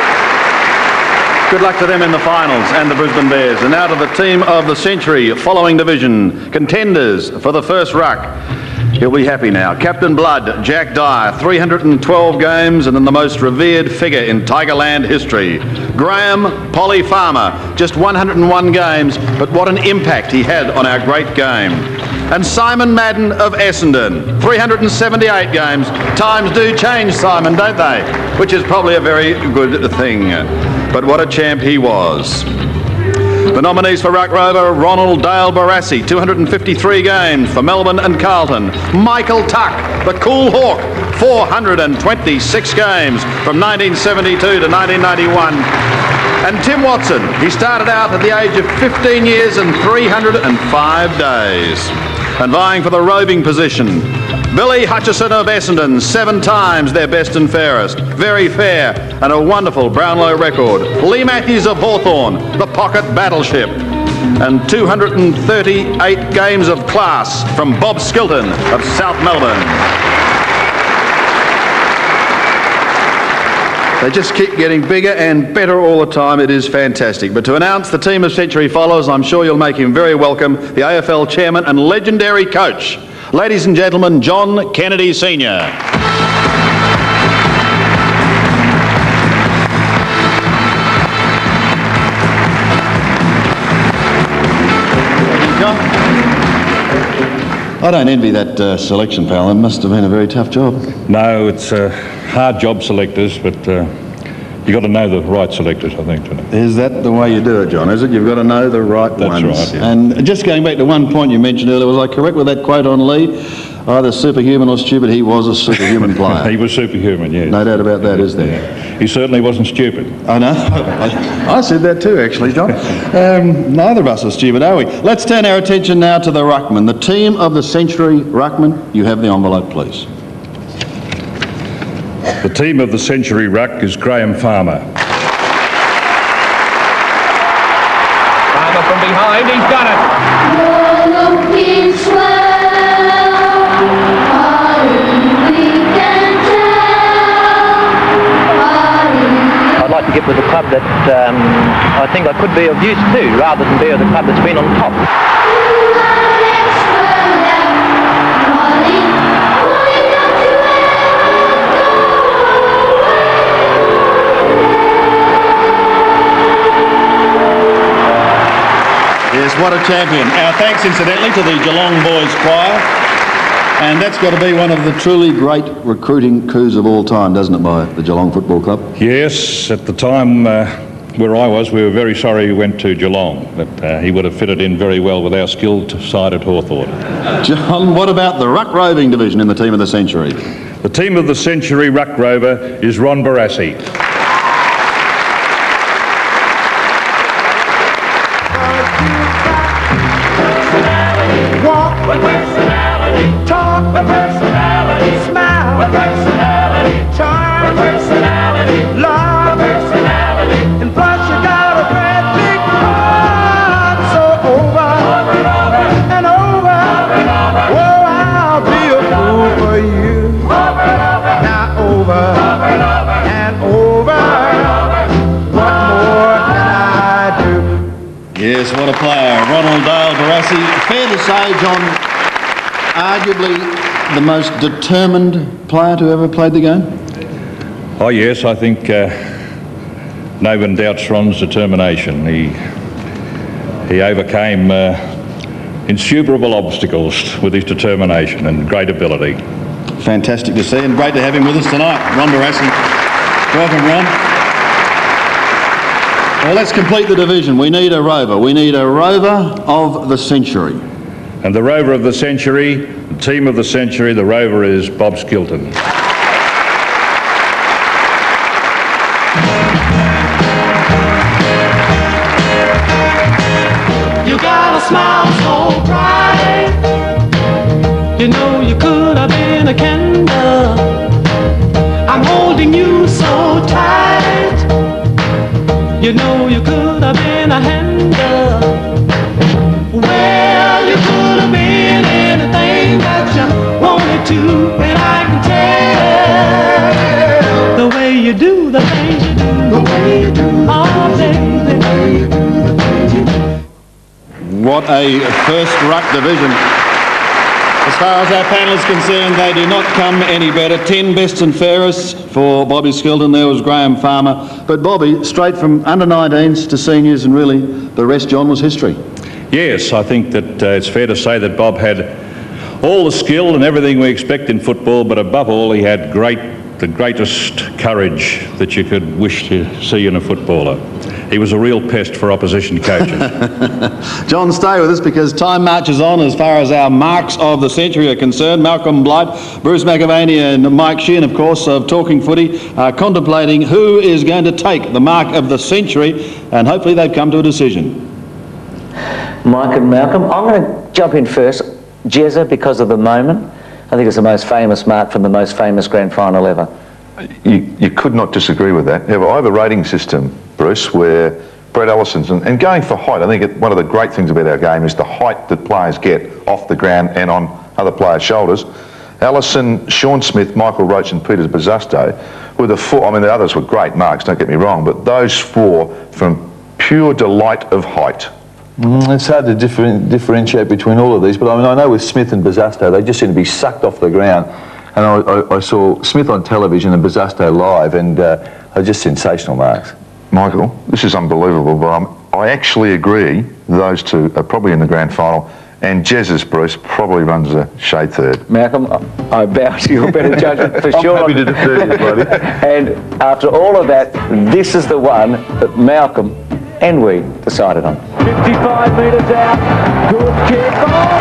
Good luck to them in the finals and the Brisbane Bears. And now to the team of the century, following division, contenders for the first ruck. He'll be happy now. Captain Blood, Jack Dyer, 312 games and then the most revered figure in Tigerland history. Graham Polly Farmer, just 101 games, but what an impact he had on our great game. And Simon Madden of Essendon, 378 games. Times do change, Simon, don't they? Which is probably a very good thing. But what a champ he was. The nominees for Ruck Rover, Ronald Dale Barassi, 253 games for Melbourne and Carlton. Michael Tuck, the Cool Hawk, 426 games from 1972 to 1991. And Tim Watson, he started out at the age of 15 years and 305 days. And vying for the roving position, Billy Hutchison of Essendon, 7 times their best and fairest. Very fair and a wonderful Brownlow record. Lee Matthews of Hawthorn, the pocket battleship. And 238 games of class from Bob Skilton of South Melbourne. They just keep getting bigger and better all the time. It is fantastic. But to announce the team of century followers, I'm sure you'll make him very welcome, the AFL chairman and legendary coach. Ladies and gentlemen, John Kennedy Sr. I don't envy that selection, pal. It must have been a very tough job. No, it's a hard job, selectors, but you've got to know the right selectors, I think, tonight. Is that the way you do it, John, is it? You've got to know the right ones. That's right, yeah. And just going back to one point you mentioned earlier, was I correct with that quote on Lee? Either superhuman or stupid, he was a superhuman player. He was superhuman, yes. No doubt about that, is there? Yeah. He certainly wasn't stupid. I know. I said that too, actually, John. Neither of us are stupid, are we? Let's turn our attention now to the ruckman. The team of the century ruckman. You have the envelope, please. The team of the century ruck is Graham Farmer. tackle from behind. He's done it. I'd like to get with a club that I think I could be of use to, rather than be with a club that's been on top. Yes, what a champion. Our thanks, incidentally, to the Geelong Boys Choir. And that's got to be one of the truly great recruiting coups of all time, doesn't it, by the Geelong Football Club? Yes, at the time where I was, we were very sorry he went to Geelong, but he would have fitted in very well with our skilled side at Hawthorn. John, what about the Ruck Roving division in the Team of the Century? The Team of the Century Ruck Rover is Ron Barassi. Walk with personality, talk with personality, smile with personality, charm with personality, love with personality, and plus you got a great big heart, so over and over, oh, I'll be a fool for you. Now over and over, what more can I do? Yes, what a player. Ronald Dale Barassi. Fair to say, John, arguably the most determined player to ever play the game? Oh yes, I think no one doubts Ron's determination. He overcame insuperable obstacles with his determination and great ability. Fantastic to see, and great to have him with us tonight. Ron Barassi. Welcome, Ron. Well, let's complete the division. We need a rover. We need a rover of the century. And the rover of the century, the team of the century, the rover is Bob Skilton. You got a smile so bright, you know you could have been a candle. I'm holding you so tight, you know you could have been a handle. Well, you could have been anything that you wanted to, and I can tell the way you do the things you do, the way you do, oh baby, the way you do the things you do. What a first ruck division. As far as our panel is concerned, they do not come any better. 10 bests and fairest for Bobby Skilton. There was Graham Farmer. But Bobby, straight from under-19s to seniors, and really the rest, John, was history. Yes, I think that it's fair to say that Bob had all the skill and everything we expect in football, but above all he had the greatest courage that you could wish to see in a footballer. He was a real pest for opposition coaches. John, stay with us because time marches on as far as our marks of the century are concerned. Malcolm Blight, Bruce McAvaney and Mike Sheehan, of course, of Talking Footy, are contemplating who is going to take the mark of the century, and hopefully they've come to a decision. Mike and Malcolm, I'm going to jump in first. Jezza, because of the moment. I think it's the most famous mark from the most famous grand final ever. You could not disagree with that. I have a rating system, Bruce, where Brett Ellison's, and going for height, I think one of the great things about our game is the height that players get off the ground and on other players' shoulders. Ellison, Sean Smith, Michael Roach and Peter Bazasto were the four. I mean, the others were great marks, don't get me wrong, but those four from pure delight of height. It's hard to differentiate between all of these, but I mean, I know with Smith and Bazasto, they just seem to be sucked off the ground. And I saw Smith on television and Bazasto live, and they're just sensational marks. Michael, this is unbelievable, but I actually agree those two are probably in the grand final, and Jez's Bruce probably runs a shade third. Malcolm, I bow to your better judgment for sure. I'm happy to defer you, buddy. And after all of that, this is the one that Malcolm and we decided on. 55 metres out, good kick on!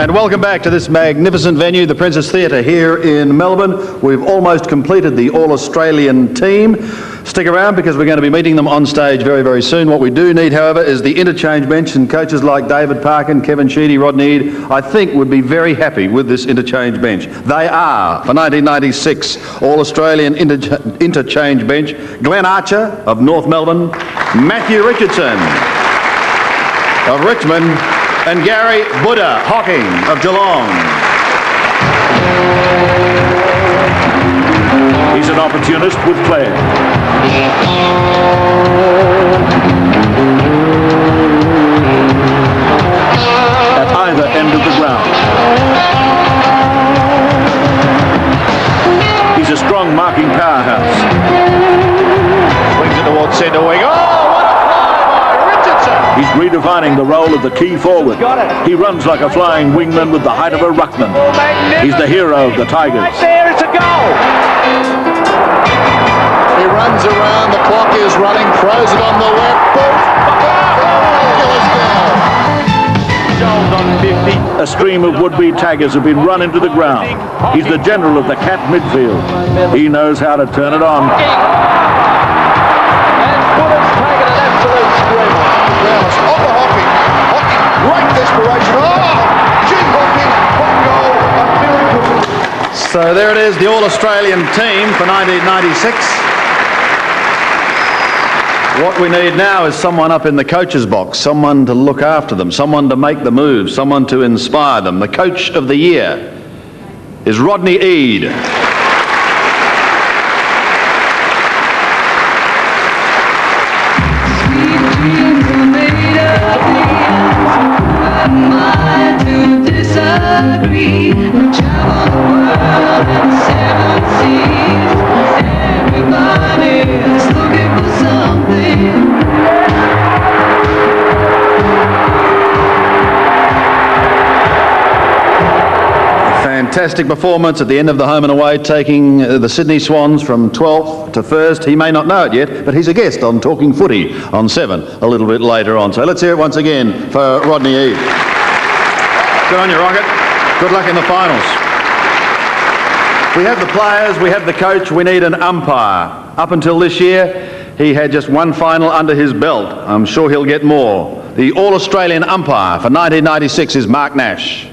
And welcome back to this magnificent venue, the Princess Theatre here in Melbourne. We've almost completed the All-Australian team. Stick around because we're going to be meeting them on stage very, very soon. What we do need, however, is the interchange bench, and coaches like David Parkin, Kevin Sheedy, Rodney Eade, I think would be very happy with this interchange bench. They are, for 1996, All-Australian interchange bench, Glenn Archer of North Melbourne, Matthew Richardson of Richmond, and Gary Buddha Hocking of Geelong. He's an opportunist with flair. At either end of the ground. He's a strong marking powerhouse. Swings it towards centre wing. Oh, what a fly by Richardson! He's redefining the role of the key forward. He runs like a flying wingman with the height of a ruckman. He's the hero of the Tigers. Right there, it's a goal! He runs around, the clock is running, throws it on the left foot. A stream of would-be Tigers have been run into the ground. He's the general of the cat midfield. He knows how to turn it on. Great desperation. Oh, Jim Hocking, hot goal, a miracle. So there it is, the All-Australian team for 1996. What we need now is someone up in the coach's box, someone to look after them, someone to make the moves, someone to inspire them. The coach of the year is Rodney Eade. Fantastic performance at the end of the home and away, taking the Sydney Swans from 12th to 1st. He may not know it yet, but he's a guest on Talking Footy on 7 a little bit later on. So let's hear it once again for Rodney Eade. Good on you, Rocket. Good luck in the finals. We have the players, we have the coach, we need an umpire. Up until this year, he had just one final under his belt. I'm sure he'll get more. The All-Australian umpire for 1996 is Mark Nash.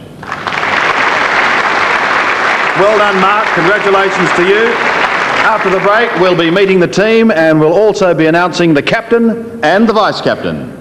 Well done, Mark. Congratulations to you. After the break, we'll be meeting the team and we'll also be announcing the captain and the vice-captain.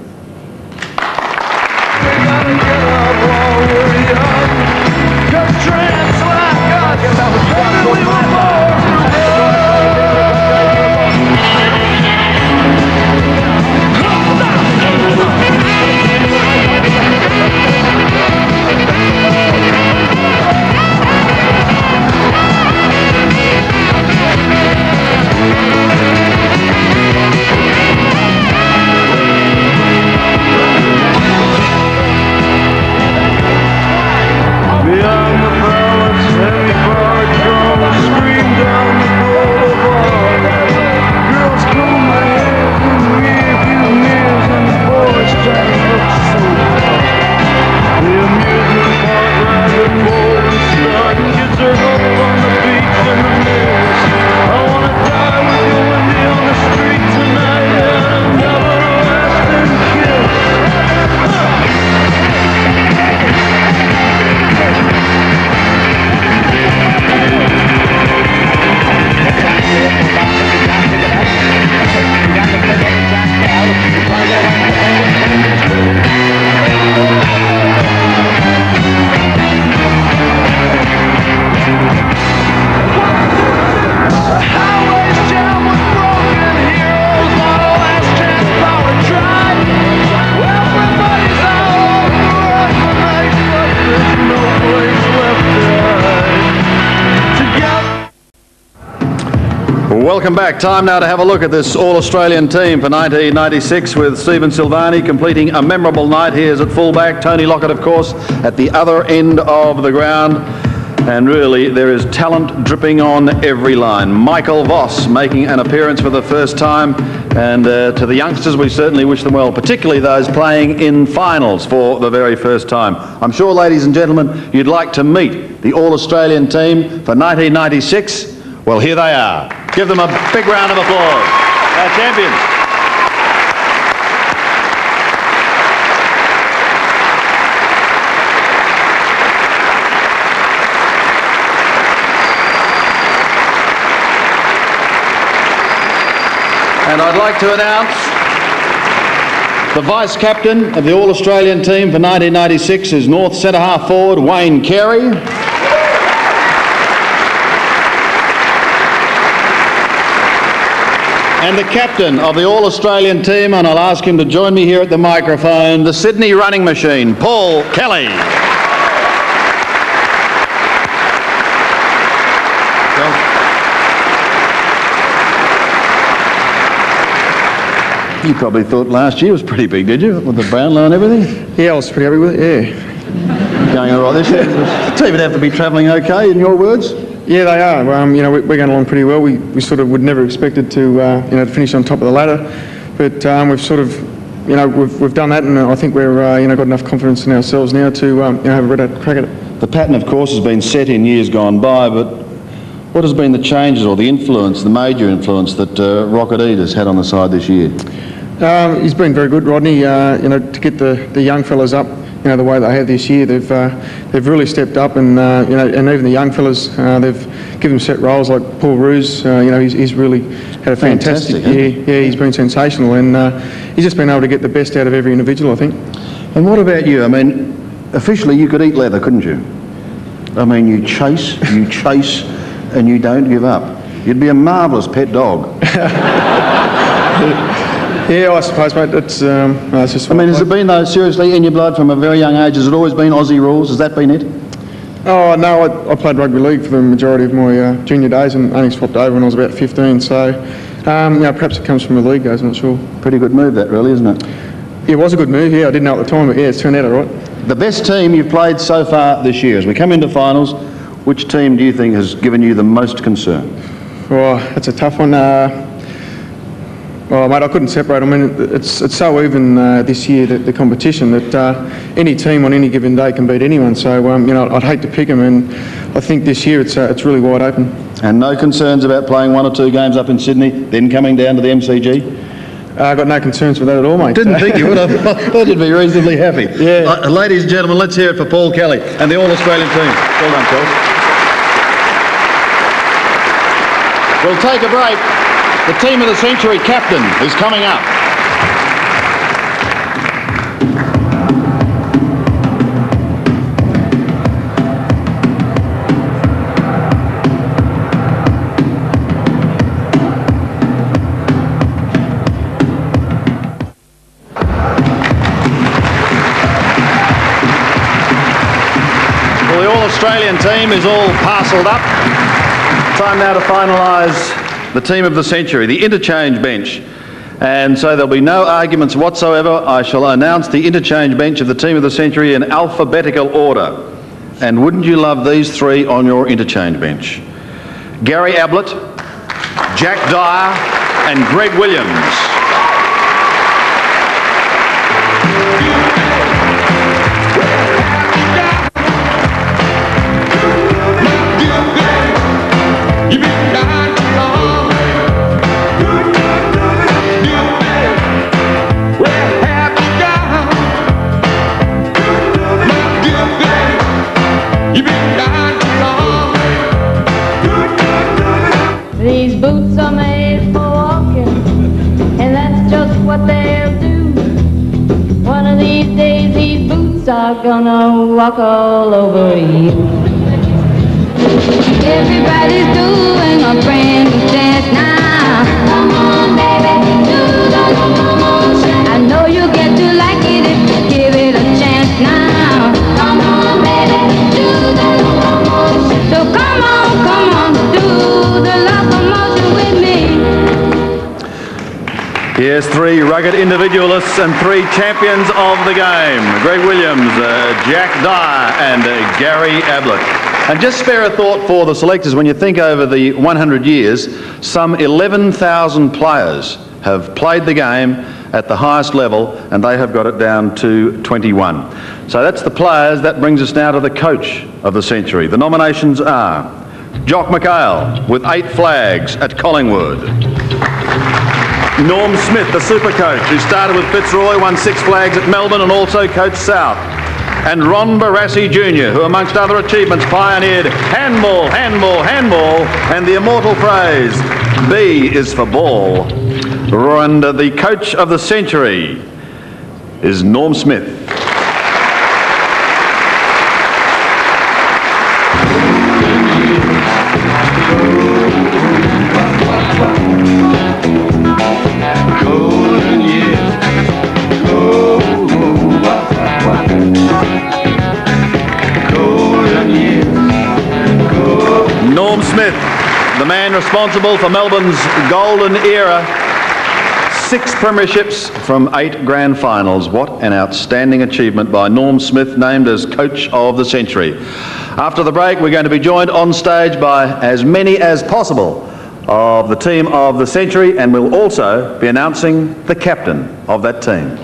Welcome back. Time now to have a look at this All-Australian team for 1996 with Stephen Silvani completing a memorable night. Here's at fullback, Tony Lockett, of course, at the other end of the ground. And really, there is talent dripping on every line. Michael Voss making an appearance for the first time. And to the youngsters, we certainly wish them well, particularly those playing in finals for the very first time. I'm sure, ladies and gentlemen, you'd like to meet the All-Australian team for 1996. Well, here they are. Give them a big round of applause. Our champions. And I'd like to announce the vice-captain of the All-Australian team for 1996 is North centre-half forward Wayne Carey. And the captain of the All-Australian team, and I'll ask him to join me here at the microphone, the Sydney running machine, Paul Kelly. You probably thought last year was pretty big, did you? With the Brownlow and everything? Yeah, I was pretty happy with it, yeah. Going all right this year? The team would have to be travelling okay, in your words? Yeah, they are. You know, we're going along pretty well. We sort of would never expected to, you know, to finish on top of the ladder. But we've sort of, you know, we've done that, and I think we're, you know, got enough confidence in ourselves now to, you know, have a red crack at it. The pattern, of course, has been set in years gone by, but what has been the changes or the influence, the major influence that Rocket Eade has had on the side this year? He's been very good, Rodney. You know, to get the young fellas up, you know, the way they have this year, they've really stepped up, and you know, and even the young fellas, they've given them set roles like Paul Roos. You know, he's really had a fantastic year. Yeah, he's been sensational, and he's just been able to get the best out of every individual, I think. And what about you? I mean, officially, you could eat leather, couldn't you? I mean, you chase, and you don't give up. You'd be a marvellous pet dog. Yeah, I suppose, mate. It's just. I mean, has it been, though, seriously, in your blood from a very young age? Has it always been Aussie rules? Has that been it? Oh, no, I played rugby league for the majority of my junior days and only swapped over when I was about 15, so, you know, perhaps it comes from the league days, I'm not sure. Pretty good move, that, really, isn't it? Yeah, it was a good move, yeah. I didn't know at the time, but yeah, it's turned out all right. The best team you've played so far this year, as we come into finals, which team do you think has given you the most concern? Oh, that's a tough one. Well, mate, I couldn't separate. I mean, it's so even this year, the competition, that any team on any given day can beat anyone. So, you know, I'd hate to pick them, and I think this year it's really wide open. And no concerns about playing 1 or 2 games up in Sydney, then coming down to the MCG? I've got no concerns with that at all, mate. Didn't think you would. I thought you'd be reasonably happy. Yeah. Ladies and gentlemen, let's hear it for Paul Kelly and the All-Australian team. Well done, Paul. We'll take a break. The team of the century captain is coming up. Well, the All-Australian team is all parcelled up. Time now to finalise the team of the century, the interchange bench. And so there'll be no arguments whatsoever. I shall announce the interchange bench of the team of the century in alphabetical order. And wouldn't you love these 3 on your interchange bench? Gary Ablett, Jack Dyer and Greg Williams. These boots are made for walking, and that's just what they'll do. One of these days these boots are gonna walk all over you. Everybody's doing a brand new dance now. Come on, baby, do the motion. I know you'll get to like it if you give it a chance now. Come on, baby, do the motion. So come on, do the locomotion with me. Yes, 3 rugged individualists and 3 champions of the game. Greg Williams, Jack Dyer and Gary Ablett. And just spare a thought for the selectors when you think over the 100 years, some 11,000 players have played the game at the highest level, and they have got it down to 21. So that's the players. That brings us now to the coach of the century. The nominations are Jock McHale with 8 flags at Collingwood. Norm Smith, the super coach, who started with Fitzroy, won 6 flags at Melbourne and also coached South. And Ron Barassi Jr., who amongst other achievements pioneered handball, handball, handball, and the immortal phrase, B is for ball. And the coach of the century is Norm Smith. Norm Smith, the man responsible for Melbourne's golden era. 6 premierships from 8 grand finals. What an outstanding achievement by Norm Smith, named as Coach of the Century. After the break, we're going to be joined on stage by as many as possible of the team of the century, and we'll also be announcing the captain of that team.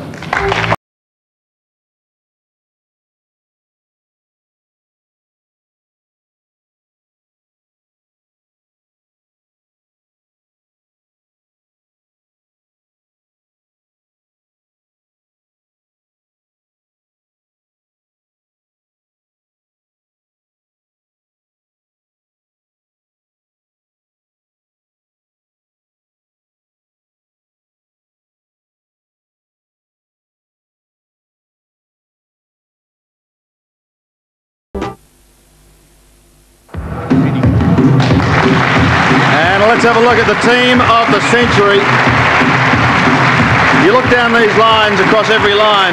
Let's have a look at the team of the century. You look down these lines, across every line,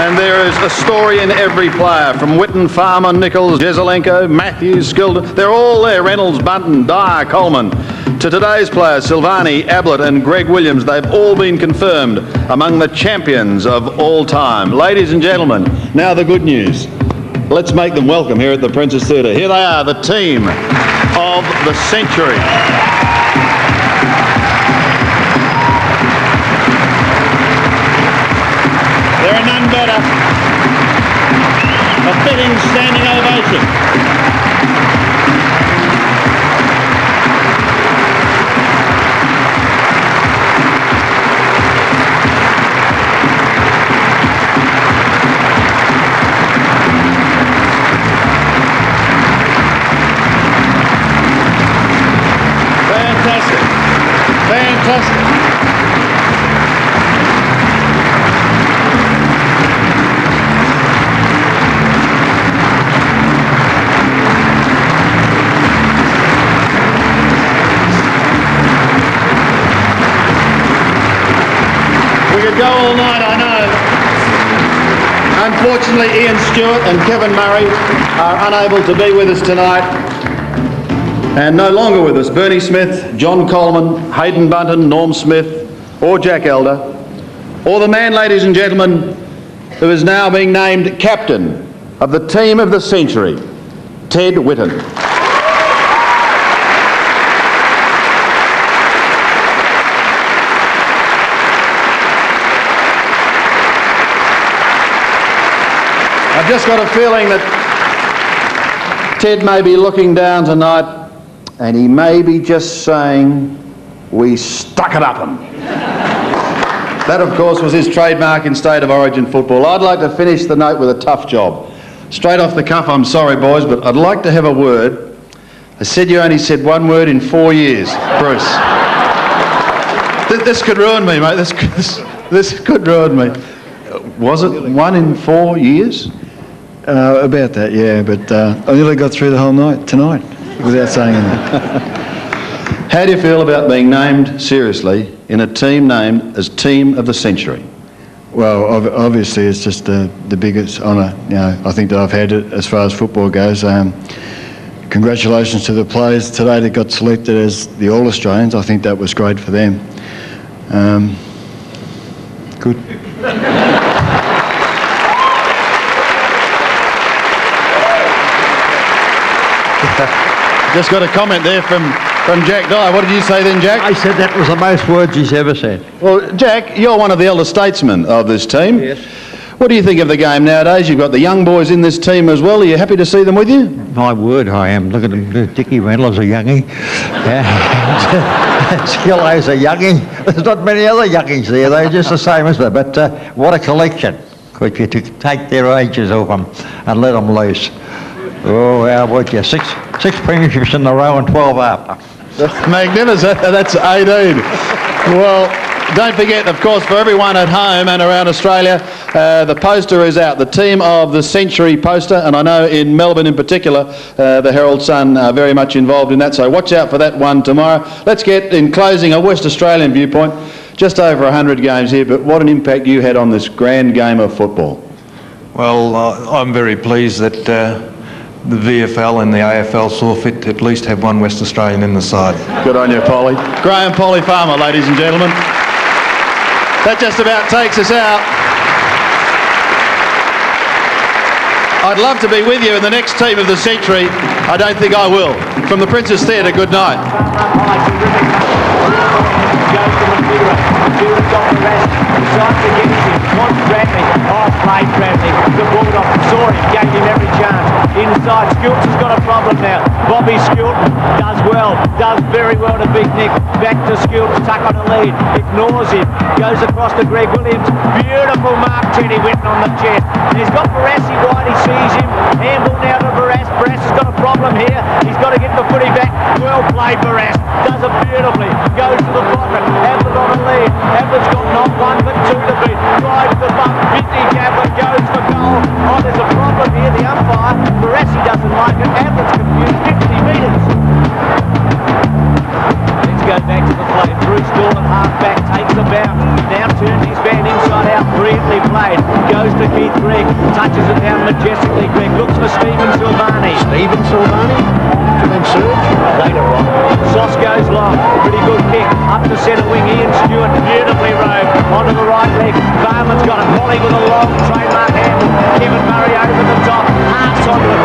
and there is a story in every player. From Witten, Farmer, Nichols, Jesaulenko, Matthews, Skilden. They're all there. Reynolds, Bunton, Dyer, Coleman. To today's players, Silvani, Ablett and Greg Williams, they've all been confirmed among the champions of all time. Ladies and gentlemen, now the good news. Let's make them welcome here at the Princess Theatre. Here they are, the team of the century. There are none better. A fitting standing ovation. Fantastic. We could go all night, I know. Unfortunately, Ian Stewart and Kevin Murray are unable to be with us tonight. And no longer with us, Bernie Smith, John Coleman, Hayden Bunton, Norm Smith, or Jack Elder, or the man, ladies and gentlemen, who is now being named captain of the team of the century, Ted Whitten. I've just got a feeling that Ted may be looking down tonight, and he may be just saying, "We stuck it up 'em." That, of course, was his trademark in State of Origin football. I'd like to finish the note with a tough job. Straight off the cuff, I'm sorry, boys, but I'd like to have a word. They said you only said one word in 4 years, Bruce. This could ruin me, mate. This could ruin me. Was it 1 in 4 years? About that, yeah, but I nearly got through the whole night tonight without saying anything. How do you feel about being named seriously in a team named as Team of the Century? Well, obviously it's just the biggest honour, you know, I think that I've had it as far as football goes. Congratulations to the players today that got selected as the All-Australians. I think that was great for them. Good. Just got a comment there from From Jack Dye. What did you say then, Jack? I said that was the most words he's ever said. Well, Jack, you're one of the elder statesmen of this team. Yes. What do you think of the game nowadays? You've got the young boys in this team as well. Are you happy to see them with you? My word, I am. Look at him. Dickie Reynolds, a youngie. Skillo's a youngie. There's not many other youngies there. They're just the same as them. But what a collection. Could you take their ages off them and let them loose. Oh, how about you? Six premierships in a row and 12 after. Magnificent. That's 18. Well, don't forget, of course, for everyone at home and around Australia, the poster is out, the Team of the Century poster, and I know in Melbourne in particular, the Herald Sun are very much involved in that, so watch out for that one tomorrow. Let's get, in closing, a West Australian viewpoint. Just over 100 games here, but what an impact you had on this grand game of football. Well, I'm very pleased that the VFL and the AFL saw fit to at least have one West Australian in the side. Good on you, Polly. Graham Polly Farmer, ladies and gentlemen. That just about takes us out. I'd love to be with you in the next Team of the Century. I don't think I will. From the Princess Theatre, good night. Played Bradley. The Bulldog saw him, gave him every chance. Inside, Skilton's got a problem now. Bobby Skilton does well, does very well to beat Nick. Back to Skilton, tuck on a lead. Ignores him, goes across to Greg Williams. Beautiful mark, Teddy Whitten on the chest. And he's got Barassi wide, he sees him. Handball now to Barras. Barras has got a problem here. He's got to get the footy back. Well played, Barras. Does it beautifully. Goes to the pocket. Ablett on a lead. Ablett's got not one but two to beat. Drives the bump. Vinny Ablett goes for goal. Oh, there's a problem here. The umpire, Barassi doesn't like it. Ablett's confused. 50 metres. Let's go back to the play. Bruce Dorland, half-back, takes the bounce. Now turns his band inside out. Brilliantly played. Goes to Keith Gregg. Touches it down majestically. Gregg looks for Stephen Silvani. Stephen Silvani? Later on. Sauce goes long. Pretty good kick. Up to centre wing. Ian Stewart beautifully rode. Onto the right leg. Barman's got it. Molly with a long trademark handle. Kevin Murray over the top. Hearts onto it.